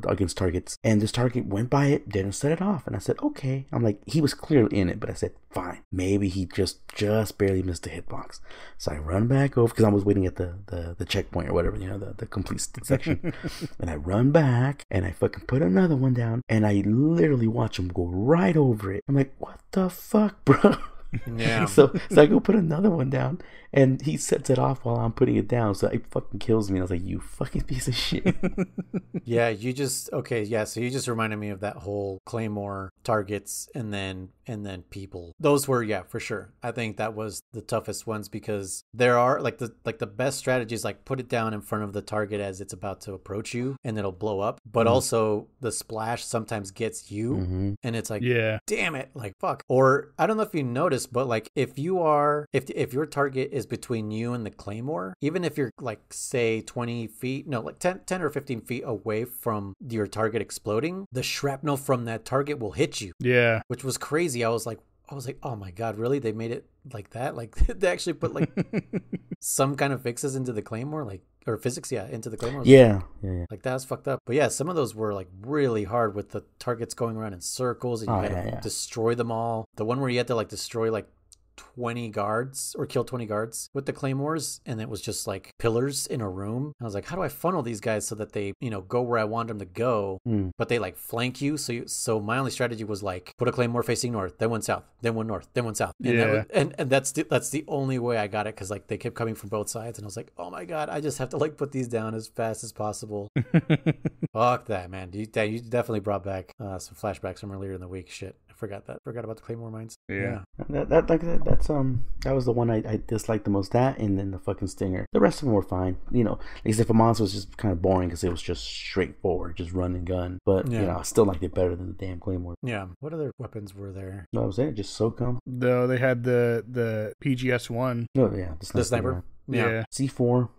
B: against targets, and this target went by it, didn't set it off, and I said, okay. I'm like, he was clearly in it, but I said, fine, maybe he just barely missed the hitbox. So I run back over, because I was waiting at the checkpoint or whatever, the complete section. And I run back, and I fucking put another one down, and I literally watch him go right over it. I'm like, what the fuck, bro?
A: Yeah.
B: So I go put another one down, and he sets it off while I'm putting it down. So it fucking kills me. I was like, you fucking piece of shit.
A: Yeah, you just okay. Yeah, so you just reminded me of that whole claymore targets and then people. Those were for sure. I think that was the toughest ones because there are like the best strategies like put it down in front of the target as it's about to approach you and it'll blow up. But also the splash sometimes gets you and it's like damn it, like fuck. Or I don't know if you noticed, but like if your target is between you and the claymore, even if you're like say 20 feet, no, like 10 or 15 feet away from your target exploding, the shrapnel from that target will hit you.
C: Yeah.
A: Which was crazy. I was like, oh my God, really? They made it like that? Like they actually put like some kind of fixes into the claymore, like, or physics, into the claymore.
B: Yeah.
A: Like that was fucked up. But yeah, some of those were like really hard with the targets going around in circles and you had to destroy them all. The one where you had to like destroy like 20 guards or kill 20 guards with the claymores, and it was just like pillars in a room. I was like, how do I funnel these guys so that they go where I want them to go, but they like flank you? So my only strategy was like put a claymore facing north, then one south, then one north, then one south, and that's the only way I got it, because like they kept coming from both sides, and I was like, oh my God, I just have to like put these down as fast as possible. Fuck that, man. You definitely brought back some flashbacks from earlier in the week. Shit, I forgot about the claymore mines.
B: That was the one I disliked the most. That and then the fucking stinger. The rest of them were fine. Except for monster was just kind of boring because it was just straightforward, just run and gun. But I still liked it better than the damn claymore.
A: Yeah. What other weapons were there?
B: No, was it just soak them?
C: No, they had the PGS one.
B: Oh yeah,
A: the sniper.
C: Yeah.
B: C4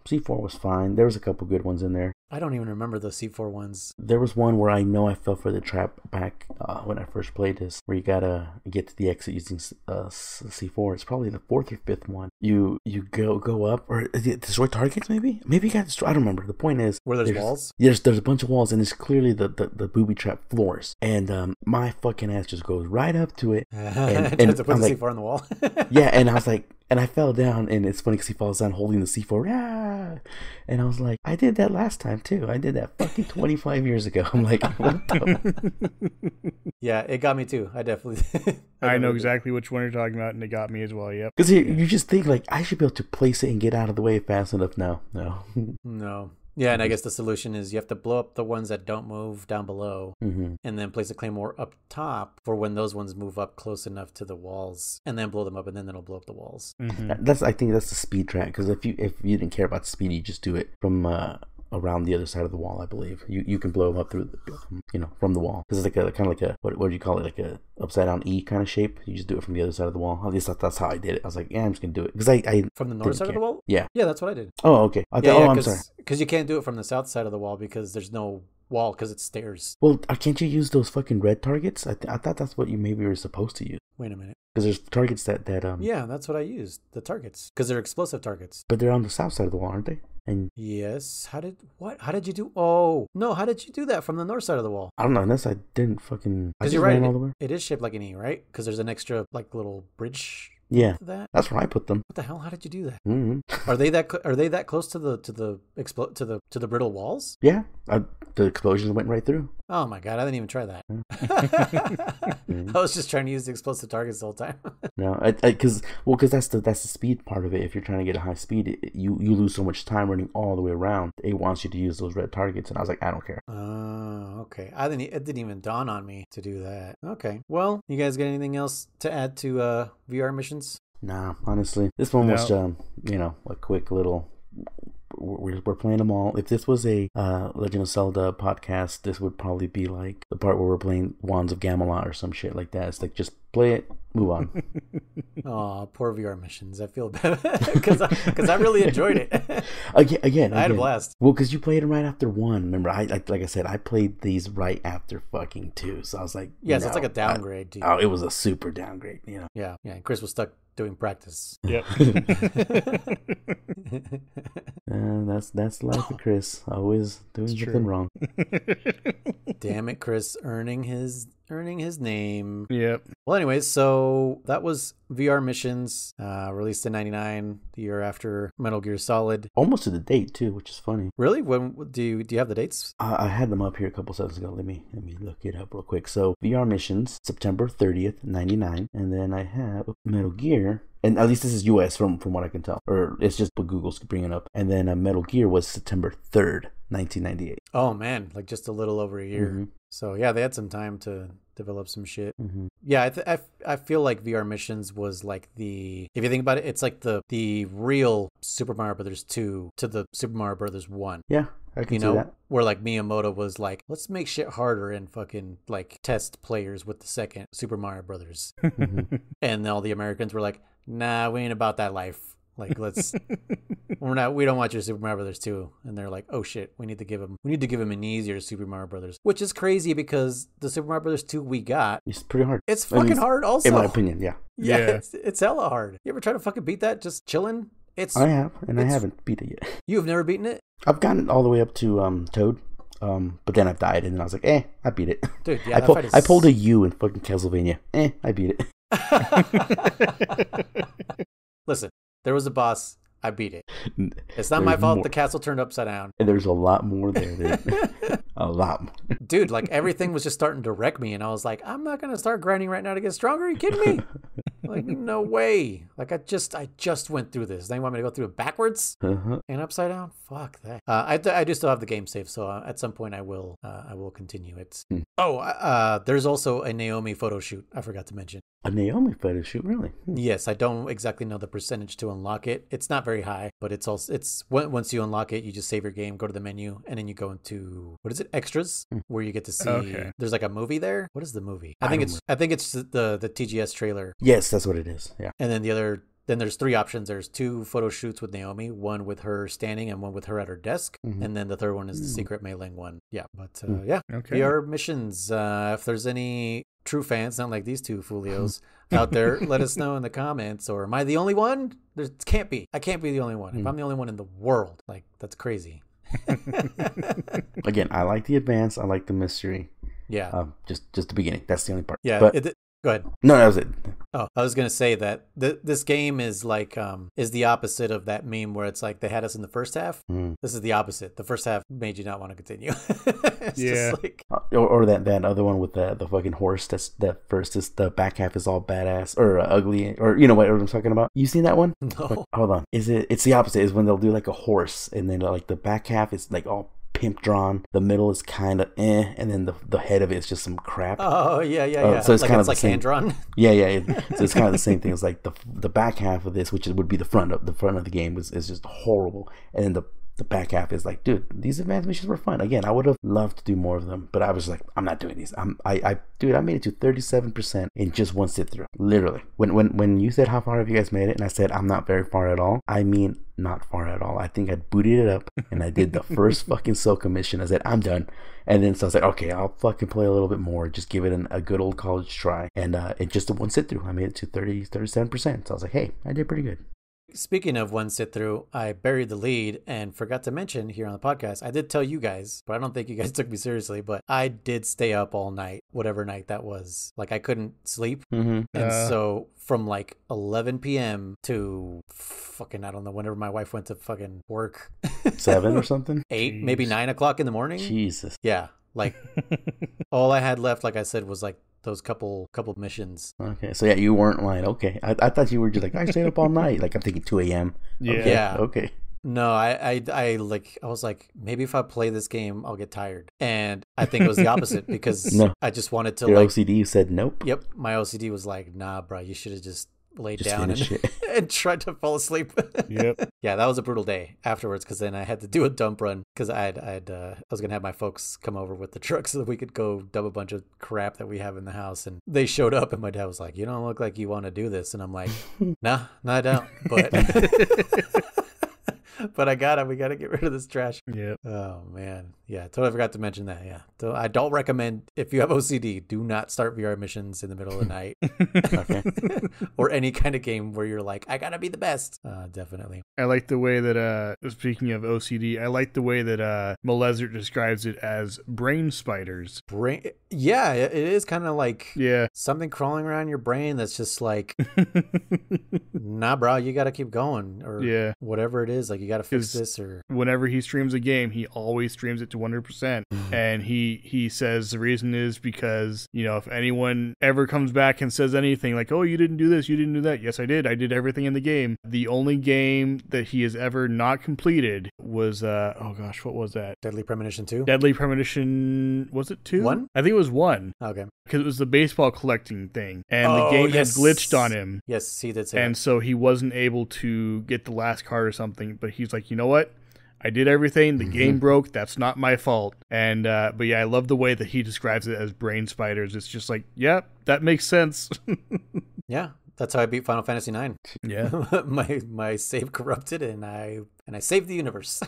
B: was fine. There was a couple good ones in there.
A: I don't even remember the C4 ones.
B: There was one where I know I fell for the trap back when I first played this, where you gotta get to the exit using C4. It's probably the fourth or fifth one. You go up, or destroy targets maybe? Maybe you got destroy. I don't remember. The point is,
A: where there's walls?
B: There's a bunch of walls, and it's clearly the booby trap floors. And my fucking ass just goes right up to it.
A: And to put the C4 on the wall?
B: Yeah, and I was like, and I fell down, and it's funny because he falls down holding the C4. And I was like, I did that last time too. I did that fucking 25 years ago. I'm like, what the?
A: Yeah, it got me too. I definitely.
C: I know exactly which one you're talking about, and it got me as well. Yep.
B: Because you just think like I should be able to place it and get out of the way fast enough. No.
A: Yeah, and I guess the solution is you have to blow up the ones that don't move down below, and then place a claymore up top for when those ones move up close enough to the walls, and then blow them up, and then it'll blow up the walls.
B: I think that's the speed track, because if you didn't care about the speed, you just do it from around the other side of the wall. I believe you can blow them up through from the wall, because it's like a kind of like a what do you call it, like a upside down E kind of shape. You just do it from the other side of the wall. At least that's how I did it. I was like, I'm just gonna do it because I
A: from the north side of the wall.
B: Yeah,
A: that's what I did.
B: Oh, okay. I'm sorry.
A: Because you can't do it from the south side of the wall because there's no wall, because it's stairs.
B: Well, can't you use those fucking red targets? I thought that's what you maybe were supposed to use.
A: Wait a minute.
B: Because there's targets that
A: Yeah, that's what I used. The targets, because they're explosive targets.
B: But they're on the south side of the wall, aren't they? And
A: yes. How did you do? Oh no! How did you do that from the north side of the wall?
B: I don't know. Unless I didn't fucking.
A: Because you're right. All the way. It is shaped like an E, right? Because there's an extra like little bridge.
B: Yeah,
A: that's
B: where I put them.
A: What the hell? How did you do that?
B: Mm-hmm.
A: Are they that close to the brittle walls?
B: Yeah, the explosions went right through.
A: Oh my God! I didn't even try that. I was just trying to use the explosive targets the whole time.
B: No, because that's the speed part of it. If you're trying to get a high speed, you lose so much time running all the way around. It wants you to use those red targets, and I was like, I don't care.
A: Oh, okay. It didn't even dawn on me to do that. Okay. Well, you guys got anything else to add to VR missions?
B: Nah, honestly, this one was a quick little. We're playing them all. If this was a Legend of Zelda podcast, this would probably be like the part where we're playing Wands of Gamelot or some shit like that. It's like, just play it, move on.
A: Oh, poor VR missions. I feel bad because I really enjoyed it.
B: Again,
A: I had a blast.
B: Well, because you played them right after one. Remember, I like I said, I played these right after fucking two. So I was like,
A: so it's like a downgrade.
B: It was a super downgrade.
A: Yeah. And Chris was stuck doing practice.
C: Yep.
B: And that's life of Chris. Always doing something wrong.
A: DammitKriss earning his name.
C: Yep.
A: Well, anyways, so that was VR Missions, released in '99, the year after Metal Gear Solid.
B: Almost to the date too, which is funny.
A: Really? When do you have the dates?
B: I had them up here a couple seconds ago. Let me look it up real quick. So VR Missions, September 30th, 99, and then I have Metal Gear. And at least this is US from what I can tell. Or it's just what Google's bringing up. And then Metal Gear was September 3rd, 1998.
A: Oh, man. Like just a little over a year.
B: Mm-hmm.
A: So, yeah, they had some time to develop some shit.
B: Mm-hmm.
A: Yeah, I feel like VR Missions was like if you think about it, it's like the real Super Mario Brothers 2 to the Super Mario Brothers 1.
B: Yeah, I can see that.
A: Where like Miyamoto was like, let's make shit harder and fucking like test players with the second Super Mario Brothers.
B: Mm-hmm.
A: And all the Americans were like, nah, we ain't about that life. Like, we don't want your Super Mario Brothers 2. And they're like, oh shit, we need to give him an easier Super Mario Brothers, which is crazy because the Super Mario Brothers 2 we got,
B: it's pretty hard.
A: It's fucking hard also.
B: In my opinion, yeah.
A: Yeah. It's hella hard. You ever try to fucking beat that just chilling?
B: I have, and I haven't beat it yet.
A: You've never beaten it?
B: I've gotten all the way up to Toad. But then I've died, and then I was like, I beat it.
A: Dude, yeah,
B: I pulled a U in fucking Castlevania. I beat it.
A: Listen, there was a boss. I beat it. It's not my fault the castle turned upside down.
B: And there's a lot more there. A lot more.
A: Dude, like everything was just starting to wreck me. And I was like, I'm not going to start grinding right now to get stronger. Are you kidding me? Like, no way. Like, I just went through this. Now you want me to go through it backwards and upside down? Fuck that. I do still have the game saved. So at some point I will continue it. There's also a Naomi photo shoot. I forgot to mention.
B: A Naomi photo shoot, really?
A: Yes, I don't exactly know the percentage to unlock it. It's not very high, but it's once you unlock it, you just save your game, go to the menu, and then you go into what is it, extras, where you get to see. There's like a movie there. What is the movie? I think it's the TGS trailer.
B: Yes, that's what it is. Yeah.
A: And then then there's three options. There's 2 photo shoots with Naomi, one with her standing and one with her at her desk. Mm-hmm. And then the third one is the secret mailing one. Yeah. But yeah. Okay. VR Missions. If there's any true fans, not like these 2 folios out there, let us know in the comments. Or am I the only one? There can't be. I can't be the only one. If I'm the only one in the world, like, that's crazy.
B: Again, I like the advance. I like the mystery.
A: Yeah.
B: Just the beginning. That's the only part.
A: Yeah.
B: But,
A: go ahead.
B: No, that was it.
A: Oh, I was going to say that this game is like, is the opposite of that meme where it's like they had us in the first half. This is the opposite. The first half made you not want to continue.
B: Just like... or that other one with the fucking horse. The back half is all badass or ugly, or you know what I'm talking about. You seen that one?
A: No.
B: Like, hold on. It's the opposite. Is when they'll do like a horse and then like the back half is like all pimp drawn, the middle is kind of and then the head of it is just some crap.
A: Oh yeah.
B: So it's kind of
A: like hand drawn.
B: Yeah. So it's kind of the same thing as like the back half of this, which would be the front of the game is just horrible, and then the back half is like, dude, these advanced missions were fun. Again, I would have loved to do more of them, but I was like, I'm not doing these. I made it to 37% in just one sit through. Literally, when you said how far have you guys made it, and I said I'm not very far at all, I mean not far at all. I think I booted it up and I did the first fucking Soka mission. I said I'm done, and then so I was like, okay, I'll fucking play a little bit more, just give it a good old college try, and in just a one sit through, I made it to 37%. So I was like, hey, I did pretty good.
A: Speaking of one sit through, I buried the lead and forgot to mention here on the podcast, I did tell you guys, but I don't think you guys took me seriously, but I did stay up all night, whatever night that was. Like, I couldn't sleep.
B: Mm-hmm.
A: And so from like 11 p.m. to fucking, I don't know, whenever my wife went to fucking work.
B: 7 or something?
A: 8, maybe 9 o'clock in the morning.
B: Jesus.
A: Yeah. Like, all I had left, like I said, was like those couple missions.
B: Okay, so yeah, you weren't lying. Okay, I thought you were just like, I stayed up all night. Like, I'm thinking 2 a.m.
C: Yeah.
B: Okay.
A: Yeah.
B: Okay.
A: No, I was like, maybe if I play this game, I'll get tired. And I think it was the opposite because
B: No.
A: I just wanted to
B: Your
A: like
B: OCD said nope.
A: Yep, my OCD was like, nah, bro, you should have just laid
B: Just
A: down and tried to fall asleep.
C: Yep.
A: Yeah, that was a brutal day afterwards because then I had to do a dump run because I was gonna have my folks come over with the truck so that we could go dump a bunch of crap that we have in the house, and they showed up and my dad was like, you don't look like you want to do this, and I'm like, nah, I don't, but but I got it. We got to get rid of this trash.
C: Yeah.
A: Oh man. Yeah. Totally forgot to mention that. Yeah. So I don't recommend, if you have OCD, do not start VR missions in the middle of the night.
B: Okay.
A: Or any kind of game where you're like, I gotta be the best. Definitely.
C: I like the way that, speaking of OCD, I like the way that Malezert describes it as brain spiders.
A: Yeah, it is kind of like
C: Yeah.
A: something crawling around your brain that's just like, nah, bro, you gotta keep going, or
C: Yeah.
A: whatever it is. Like, you gotta fix this, or
C: Whenever he streams a game, he always streams it to 100%. And he says the reason is because, you know, if anyone ever comes back and says anything like, oh, you didn't do this, you didn't do that. Yes, I did. I did everything in the game. The only game that he has ever not completed was, oh gosh, what was that?
A: Deadly Premonition 2?
C: Deadly Premonition, was it 2?
A: 1?
C: I think it was 1.
A: Okay.
C: Because it was the baseball collecting thing. And the game had glitched on him.
A: Yes, he did say
C: And
A: that.
C: so he wasn't able to get the last card or something. But he's like, you know what? I did everything. The game broke. That's not my fault. And, but yeah, I love the way that he describes it as brain spiders. It's just like, yeah, that makes sense.
A: Yeah, that's how I beat Final Fantasy 9.
C: Yeah.
A: my save corrupted, and I saved the universe.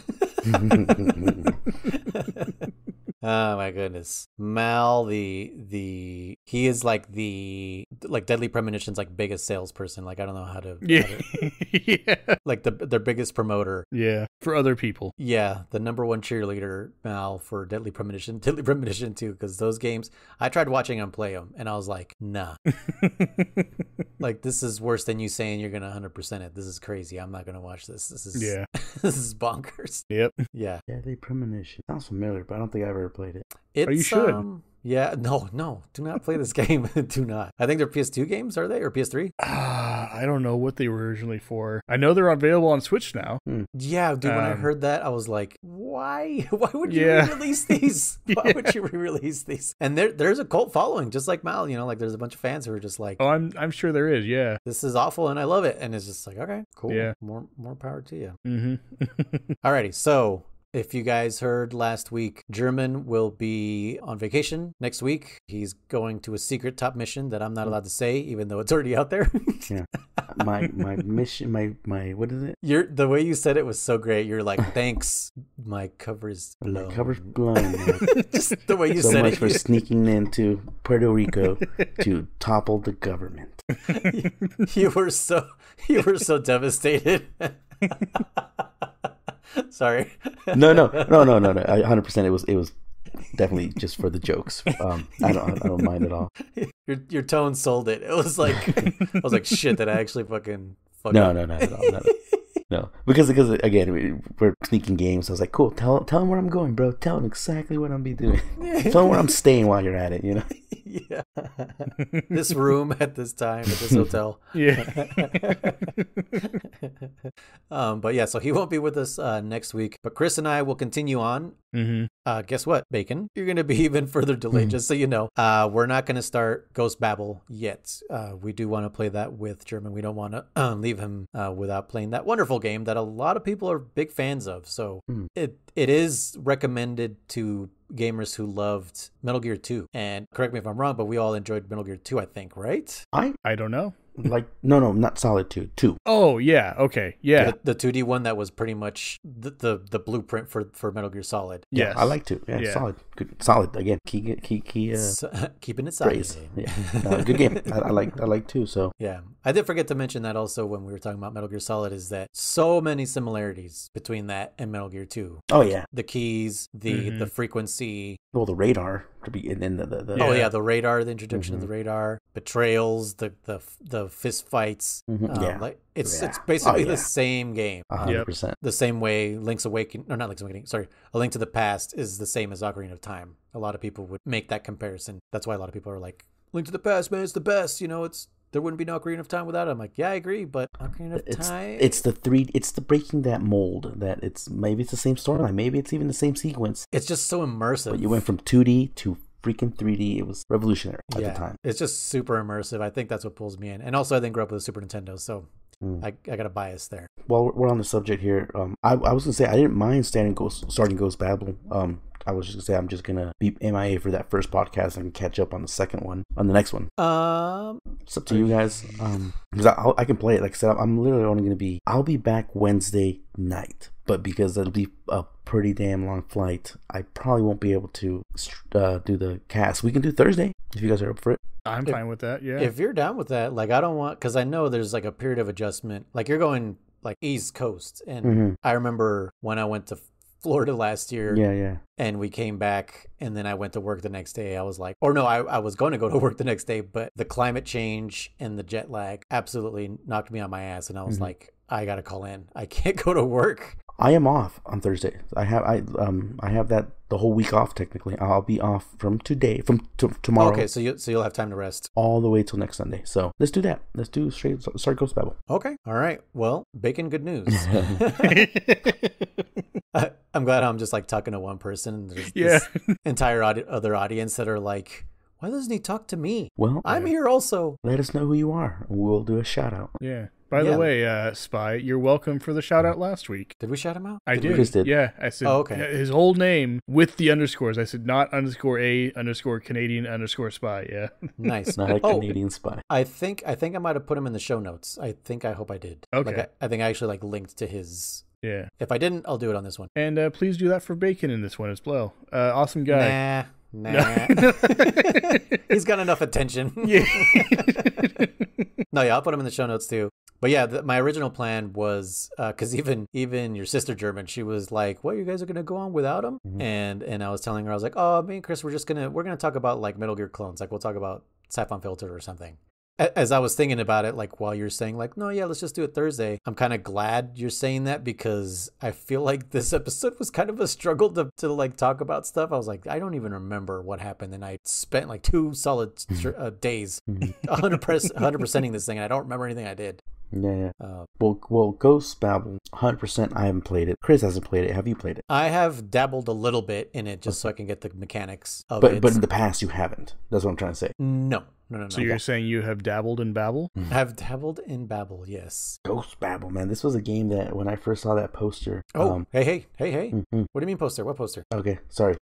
A: Oh my goodness. Mal, he is like Deadly Premonition's like biggest salesperson. Like, I don't know how to
C: Yeah.
A: like their biggest promoter.
C: Yeah. For other people.
A: Yeah, the number one cheerleader, Mal, for Deadly Premonition 2, because those games, I tried watching him play them, and I was like, nah. Like, this is worse than you saying you're going to 100% it. This is crazy. I'm not going to watch this. This is this is bonkers.
C: Yep.
A: Yeah.
B: Deadly Premonition. Sounds familiar, but I don't think I've ever played it.
A: It's,
C: you should.
A: Yeah, no, do not play this game. Do not. I think they're PS2 games, are they? Or PS3?
C: I don't know what they were originally for. I know they're available on Switch now.
A: Yeah, dude, when I heard that, I was like, why? Why would you re-release these? Why would you re-release these? And there's a cult following, just like Mal, you know, like there's a bunch of fans who are just like,
C: Oh, I'm sure there is, yeah.
A: This is awful and I love it. And it's just like, okay, cool.
C: Yeah.
A: More power to you.
C: Mm-hmm.
A: Alrighty, so if you guys heard last week, German will be on vacation next week. He's going to a secret top mission that I'm not allowed to say, even though it's already out there.
B: Yeah. My mission, my what is it?
A: The way you said it was so great. You're like, thanks, my cover's blown.
B: My cover's blown. Man.
A: Just the way you
B: so
A: said
B: much
A: it.
B: for sneaking into Puerto Rico to topple the government.
A: You were so devastated. Sorry.
B: No. 100%. It was definitely just for the jokes. I don't mind at all.
A: Your tone sold it. It was like I was like, shit, that I actually fucking
B: No, not at all. No, because again, we're sneaking games. So I was like, cool. Tell him where I'm going, bro. Tell him exactly what I'm be doing. Tell him where I'm staying while you're at it. You know.
A: Yeah. This room at this time at this hotel.
C: Yeah.
A: But yeah, so he won't be with us next week. But Chris and I will continue on.
C: Mm-hmm.
A: Guess what, Bacon? You're going to be even further delayed, just so you know. We're not going to start Ghost Babel yet. We do want to play that with German. We don't want to leave him without playing that wonderful game that a lot of people are big fans of. So it is recommended to gamers who loved Metal Gear 2. And correct me if I'm wrong, but we all enjoyed Metal Gear 2, I think, right?
C: I don't know.
B: Like no, not Solid 2.
C: Oh yeah, okay, yeah.
A: The 2D one that was pretty much the blueprint for Metal Gear Solid.
C: Yes.
B: I like 2. Yeah, solid, good, solid. Again, key.
A: Keeping it solid.
B: Yeah, good game. I like 2. So
A: yeah, I did forget to mention that also when we were talking about Metal Gear Solid, is that so many similarities between that and Metal Gear 2.
B: Oh yeah,
A: the keys, the frequency.
B: Well, the radar to be, and then the
A: the radar, the introduction of the radar, betrayals, the fist fights. It's basically the same game.
B: 100%.
A: The same way Link's Awakening, or not Link's Awakening, sorry, A Link to the Past is the same as Ocarina of Time. A lot of people would make that comparison. That's why a lot of people are like, Link to the Past, man, it's the best. You know, there wouldn't be no Ocarina of Time without it. I'm like, yeah, I agree, but Ocarina of Time.
B: It's the breaking that mold. That maybe it's the same storyline, maybe it's even the same sequence.
A: It's just so immersive.
B: But you went from 2D to freaking 3D. It was revolutionary at the time.
A: It's just super immersive. I think that's what pulls me in. And also, I didn't grow up with a Super Nintendo, so I got a bias there.
B: While we're on the subject here, I was gonna say I didn't mind starting Ghost Babel. I was just gonna say I'm just gonna be MIA for that first podcast and catch up on the second one, on the next one. It's up to you guys. Because I can play it. Like I said, I'm literally only gonna be. I'll be back Wednesday night. but because it'll be a pretty damn long flight, I probably won't be able to do the cast. We can do Thursday if you guys are up for it.
C: I'm fine with that. Yeah.
A: If you're down with that, like, I don't want, because I know there's like a period of adjustment. Like, you're going like East Coast, and I remember when I went to Florida last year.
B: Yeah.
A: And we came back, and then I went to work the next day. I was like, or no, I was going to go to work the next day, but the climate change and the jet lag absolutely knocked me on my ass. And I was like, I got to call in. I can't go to work.
B: I am off on Thursday. I have that the whole week off technically. I'll be off from tomorrow.
A: Okay, so you'll have time to rest
B: all the way till next Sunday. So let's do that. Let's do start Ghost Babel.
A: Okay, all right. Well, bacon, good news. I'm glad I'm just like talking to one person. There's this entire other audience that are like, why doesn't he talk to me?
B: Well,
A: I'm here also.
B: Let us know who you are. We'll do a shout out.
C: Yeah. By the way, Spy, you're welcome for the shout out last week.
A: Did we shout him out?
C: I did.
B: Chris did.
C: Yeah, I said his whole name with the underscores. I said not _A_Canadian_spy. Yeah.
A: Nice.
B: Not a Canadian spy.
A: I think I might have put him in the show notes. I hope I did.
C: Okay.
A: Like, I think I actually like linked to his.
C: Yeah.
A: If I didn't, I'll do it on this one.
C: And please do that for Bacon in this one as well. Awesome guy.
A: Nah. He's got enough attention.
C: Yeah.
A: No, yeah, I'll put him in the show notes too. But yeah, my original plan was because even your sister German, she was like, "What, you guys are gonna go on without him?" And I was telling her, I was like, "Oh, me and Chris, we're gonna talk about like Metal Gear clones. Like, we'll talk about Siphon Filtered or something." As I was thinking about it, like while you're saying like, no, yeah, let's just do it Thursday. I'm kind of glad you're saying that because I feel like this episode was kind of a struggle to like talk about stuff. I was like, I don't even remember what happened. And I spent like 2 solid days 100%ing this thing. And I don't remember anything I did.
B: Yeah. Well, Ghost Babel, 100%. I haven't played it. Chris hasn't played it. Have you played it?
A: I have dabbled a little bit in it just so I can get the mechanics of it.
B: But in the past, you haven't. That's what I'm trying to say.
A: No.
C: So you're saying you have dabbled in Babel?
A: I've dabbled in Babel, yes.
B: Ghost Babel, man. This was a game that when I first saw that poster.
A: Hey. What do you mean poster? What poster?
B: Okay, sorry.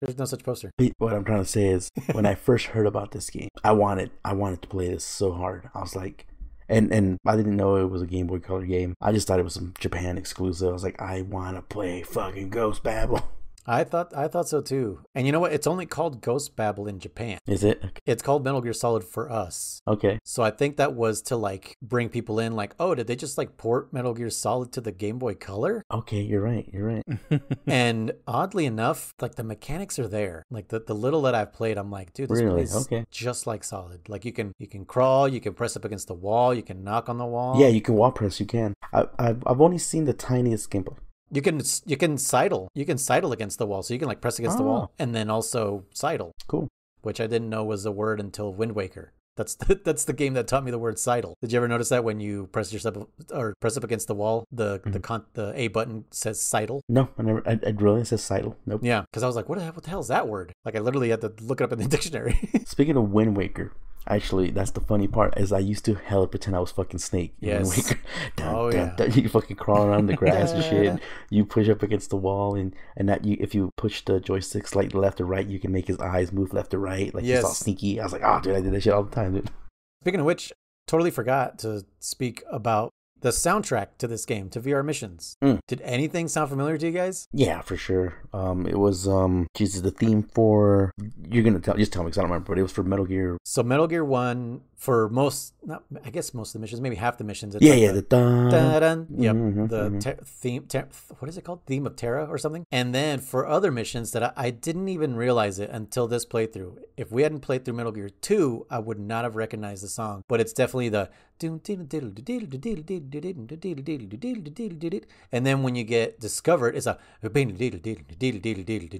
A: There's no such poster.
B: What I'm trying to say is when I first heard about this game, I wanted to play this so hard. I was like, and I didn't know it was a Game Boy Color game. I just thought it was some Japan exclusive. I was like, I want to play fucking Ghost Babel.
A: I thought so too. And you know what? It's only called Ghost Babel in Japan.
B: Is it?
A: It's called Metal Gear Solid for us.
B: Okay.
A: So I think that was to like bring people in like, oh, did they just like port Metal Gear Solid to the Game Boy Color?
B: Okay, you're right.
A: And oddly enough, like the mechanics are there. Like the little that I've played, I'm like, dude, this plays just like Solid. Like you can crawl, you can press up against the wall, you can knock on the wall.
B: Yeah, you can wall press, you can. I've only seen the tiniest gameplay.
A: You can sidle. You can sidle against the wall. So you can like press against the wall and then also sidle.
B: Cool.
A: Which I didn't know was a word until Wind Waker. That's the game that taught me the word sidle. Did you ever notice that when you press up against the wall, the A button says sidle?
B: No, I never. I really says sidle. Nope.
A: Yeah, because I was like, what the hell is that word? Like I literally had to look it up in the dictionary.
B: Speaking of Wind Waker. Actually, that's the funny part is I used to hella pretend I was fucking Snake.
A: Yes.
B: You fucking crawl around the grass and shit. You push up against the wall and that if you push the joystick slightly left or right, you can make his eyes move left or right. Like he's all sneaky. I was like, oh, dude, I did that shit all the time, dude.
A: Speaking of which, totally forgot to speak about the soundtrack to this game, to VR Missions. Did anything sound familiar to you guys?
B: Yeah, for sure. It was the theme for, you're gonna tell me because I don't remember, but it was for Metal Gear.
A: So Metal Gear 1 for most of the missions, maybe half the missions.
B: It's the dun.
A: Yep. The theme. What is it called? Theme of Terra or something. And then for other missions that I didn't even realize it until this playthrough. If we hadn't played through Metal Gear 2, I would not have recognized the song. But it's definitely the. And then when you get discovered, it's a.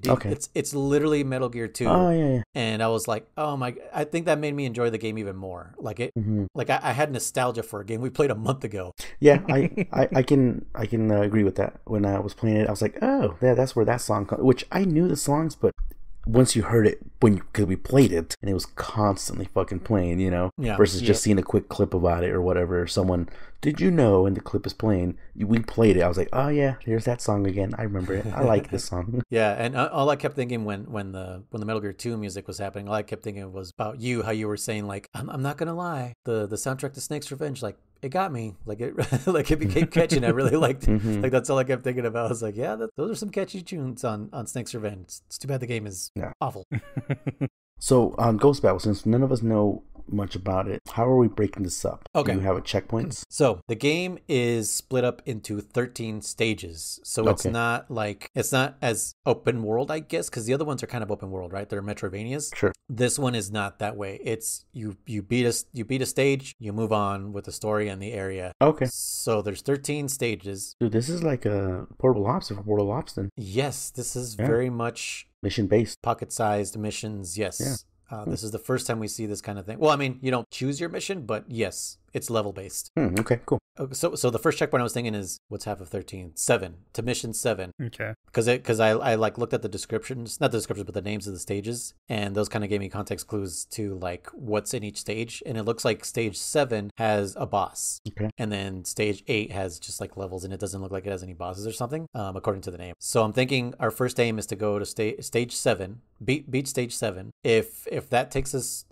B: Okay.
A: It's literally Metal Gear 2.
B: Oh yeah.
A: And I was like, oh my! I think that made me enjoy the game even more. Like it, like I had nostalgia for a game we played a month ago.
B: Yeah, I can agree with that. When I was playing it, I was like, oh, yeah, that's where that song comes. Which I knew the songs, but once you heard it, because we played it and it was constantly fucking playing, you know, versus just seeing a quick clip about it or whatever. Someone, did you know? And the clip is playing. We played it. I was like, oh yeah, there's that song again. I remember it. I like this song.
A: Yeah, and all I kept thinking when the Metal Gear 2 music was happening, all I kept thinking was about you, how you were saying like, I'm not gonna lie, the soundtrack to Snake's Revenge, like it got me. Like it like it became catchy, and I really liked it. Like that's all I kept thinking about. I was like, yeah, those are some catchy tunes on Snake's Revenge. It's too bad the game is awful.
B: So on Ghost Battle, since none of us know much about it, how are we breaking this up?
A: Okay.
B: Do you have a checkpoints?
A: So the game is split up into 13 stages. So it's not as open world, I guess, because the other ones are kind of open world, right? They're Metroidvanias.
B: Sure.
A: This one is not that way. It's you beat a stage, you move on with the story and the area.
B: Okay.
A: So there's 13 stages.
B: Dude, this is like a Portable Ops for Portable Ops then.
A: Yes, this is very much
B: mission based.
A: Pocket-sized missions, yes. Yeah. This is the first time we see this kind of thing. Well, I mean, you don't choose your mission, but yes, it's level based.
B: Okay, cool.
A: So the first checkpoint I was thinking is, what's half of 13? 7 to mission 7.
C: Okay.
A: Because I like looked at the descriptions, not the descriptions, but the names of the stages, and those kind of gave me context clues to like what's in each stage. And it looks like stage 7 has a boss.
B: Okay.
A: And then stage 8 has just like levels, and it doesn't look like it has any bosses or something, according to the name. So I'm thinking our first aim is to go to stage 7, beat stage 7. If it takes us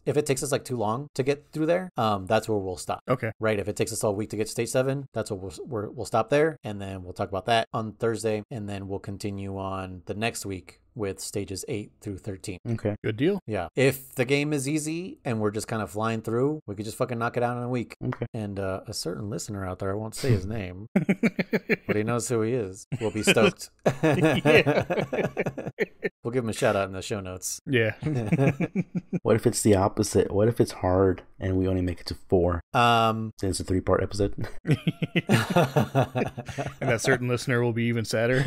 A: like too long to get through there, that's where we'll stop.
C: Okay.
A: Right. If it takes us all week to get to stage 7, that's what we'll stop there, and then we'll talk about that on Thursday, and then we'll continue on the next week with stages 8 through 13.
B: Okay.
C: Good deal.
A: Yeah. If the game is easy and we're just kind of flying through, we could just fucking knock it out in a week.
B: Okay.
A: And a certain listener out there, I won't say his name, but he knows who he is, will be stoked. We'll give him a shout out in the show notes.
C: Yeah.
B: What if it's the opposite? What if it's hard and we only make it to 4? Then it's a 3-part episode.
C: And that certain listener will be even sadder.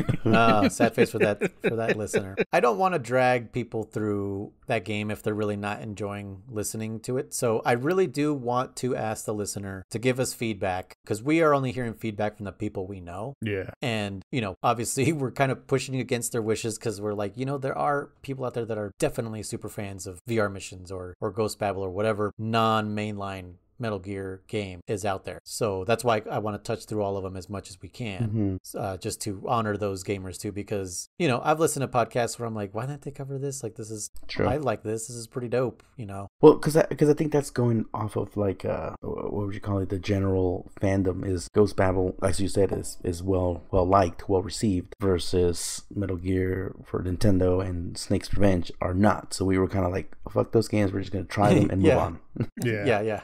A: Sad face for that listener. I don't want to drag people through that game if they're really not enjoying listening to it. So I really do want to ask the listener to give us feedback, because we are only hearing feedback from the people we know.
C: Yeah.
A: And, obviously we're kind of pushing against their wishes, because we're like, there are people out there that are definitely super fans of VR missions or Ghost Babel or whatever non-mainline Metal Gear game is out there. So that's why I want to touch through all of them as much as we can, just to honor those gamers too, because I've listened to podcasts where I'm like, why didn't they cover this? Like, this is true. I like this is pretty dope.
B: Well, because I think that's going off of like what would you call it, the general fandom is Ghost Babel, as you said, is well liked, well received, versus Metal Gear for Nintendo and Snake's Revenge are not. So we were kind of like, fuck those games, we're just gonna try them and move on.
A: Yeah.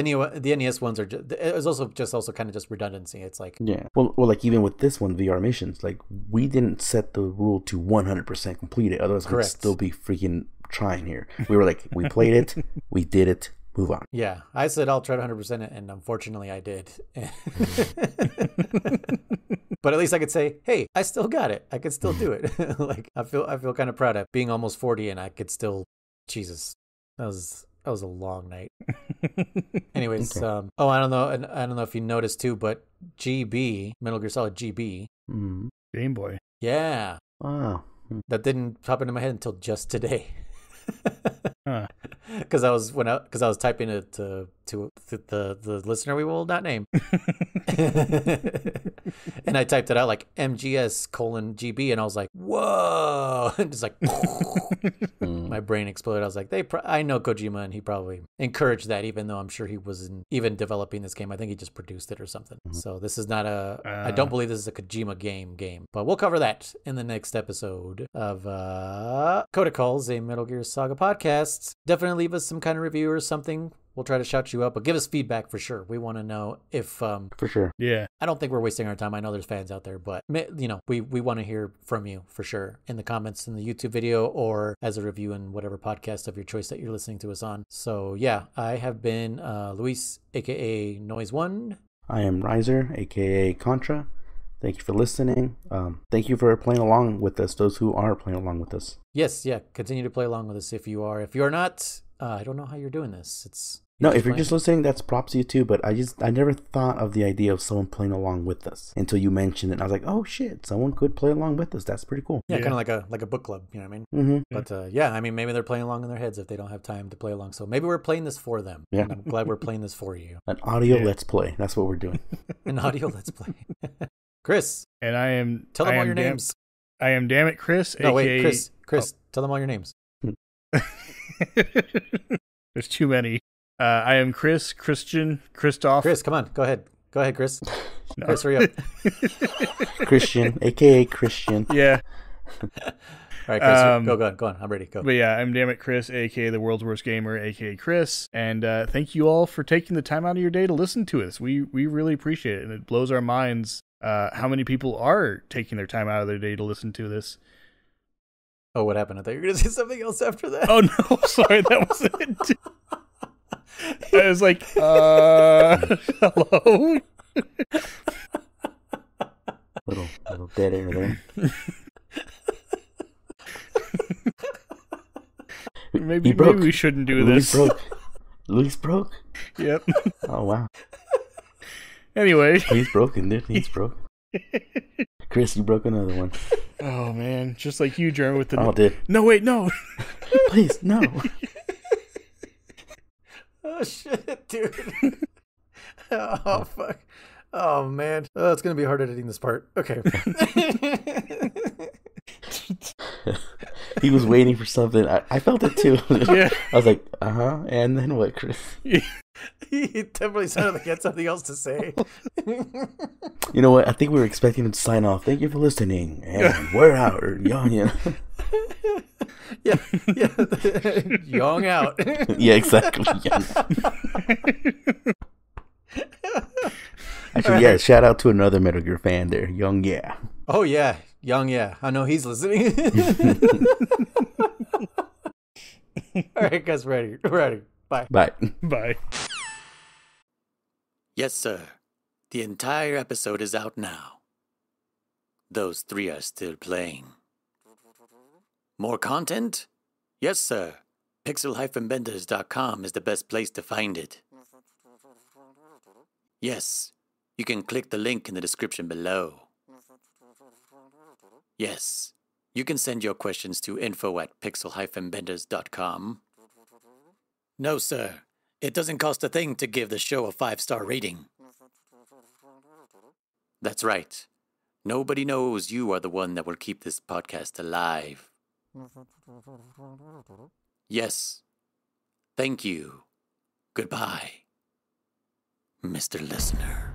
A: The NES ones are it was also kind of just redundancy. It's like,
B: well, like even with this one, VR missions, like we didn't set the rule to 100% complete it, otherwise we'd still be freaking trying here. We were like, we played it, we did it, move on.
A: Yeah, I said I'll try to 100% it, and unfortunately I did. But at least I could say, hey, I still got it. I could still do it. Like I feel kind of proud of being almost 40, and I could still, Jesus, that was a long night. Anyways, okay. I don't know if you noticed too, but GB, Metal Gear Solid GB,
C: Game Boy.
A: Yeah.
B: Wow.
A: That didn't pop into my head until just today. Because I was typing it to the listener we will not name, and I typed it out like MGS:GB, and I was like, whoa, and just like my brain exploded. I was like, I know Kojima, and he probably encouraged that, even though I'm sure he wasn't even developing this game. I think he just produced it or something. So this is not I don't believe this is a Kojima game, but we'll cover that in the next episode of Codec Calls, a Metal Gear Saga podcast. Definitely leave us some kind of review or something. We'll try to shout you up, but give us feedback for sure. We want to know if...
B: for sure.
C: Yeah.
A: I don't think we're wasting our time. I know there's fans out there, but, we want to hear from you for sure in the comments in the YouTube video or as a review in whatever podcast of your choice that you're listening to us on. So, yeah, I have been Luis, a.k.a. Noise1.
B: I am Riser, a.k.a. Contra. Thank you for listening. Thank you for playing along with us, those who are playing along with us.
A: Yes, yeah. Continue to play along with us if you are. If you are not, I don't know how you're doing this.
B: If you're just listening, that's props to you too. But I never thought of the idea of someone playing along with us until you mentioned it. And I was like, oh shit, someone could play along with us. That's pretty cool.
A: Yeah, kind of like a book club. You know what I mean? But maybe they're playing along in their heads if they don't have time to play along. So maybe we're playing this for them. Yeah, and I'm glad we're playing this for you.
B: An audio let's play. That's what we're doing.
A: An audio let's play. Chris,
C: and I am.
A: Tell them all your names.
C: I am DammitKriss.
A: No, wait, Chris. Tell them all your names.
C: There's too many. I am Chris, Christian, Christoph.
A: Chris, come on, go ahead. Go ahead, Chris.
C: No.
A: Chris, hurry up.
B: Christian, aka Christian.
C: Yeah.
A: All right, Chris, go on. I'm ready. Go.
C: But yeah, I'm DammitKriss, aka the world's worst gamer, aka Chris, and thank you all for taking the time out of your day to listen to us. We really appreciate it, and it blows our minds how many people are taking their time out of their day to listen to this.
A: Oh, what happened? I thought you were going to say something else after that.
C: Oh no, sorry, that wasn't it. I was like, hello?
B: Little dead air there.
C: Maybe we shouldn't do this.
B: Luis broke.
C: Yep.
B: Oh wow.
C: Anyway.
B: He's broken, dude. He's broke. Chris, you broke another one.
C: Oh man, just like you, Jeremy, with the.
B: Oh, dude.
C: No, wait, no.
B: Please, no.
A: Oh shit, dude. Oh fuck. Oh man. Oh, it's gonna be hard editing this part. Okay.
B: He was waiting for something. I felt it too.
C: Yeah.
B: I was like, and then what, Chris?
A: He definitely sounded like he had something else to say.
B: You know what? I think we were expecting him to sign off. Thank you for listening. And we're out. Or young.
A: Yeah. Young out.
B: Yeah, exactly. Actually, yeah, shout out to another Metal Gear fan there. Young, yeah.
A: Oh, yeah. Young, yeah. I know he's listening. All right, guys, we're ready. Bye.
C: Bye.
D: Yes, sir. The entire episode is out now. Those 3 are still playing. More content? Yes, sir. Pixel-benders.com is the best place to find it. Yes, you can click the link in the description below. Yes, you can send your questions to info@pixel-benders.com. No, sir. It doesn't cost a thing to give the show a 5-star rating. That's right. Nobody knows you are the one that will keep this podcast alive. Yes. Thank you. Goodbye, Mr. Listener.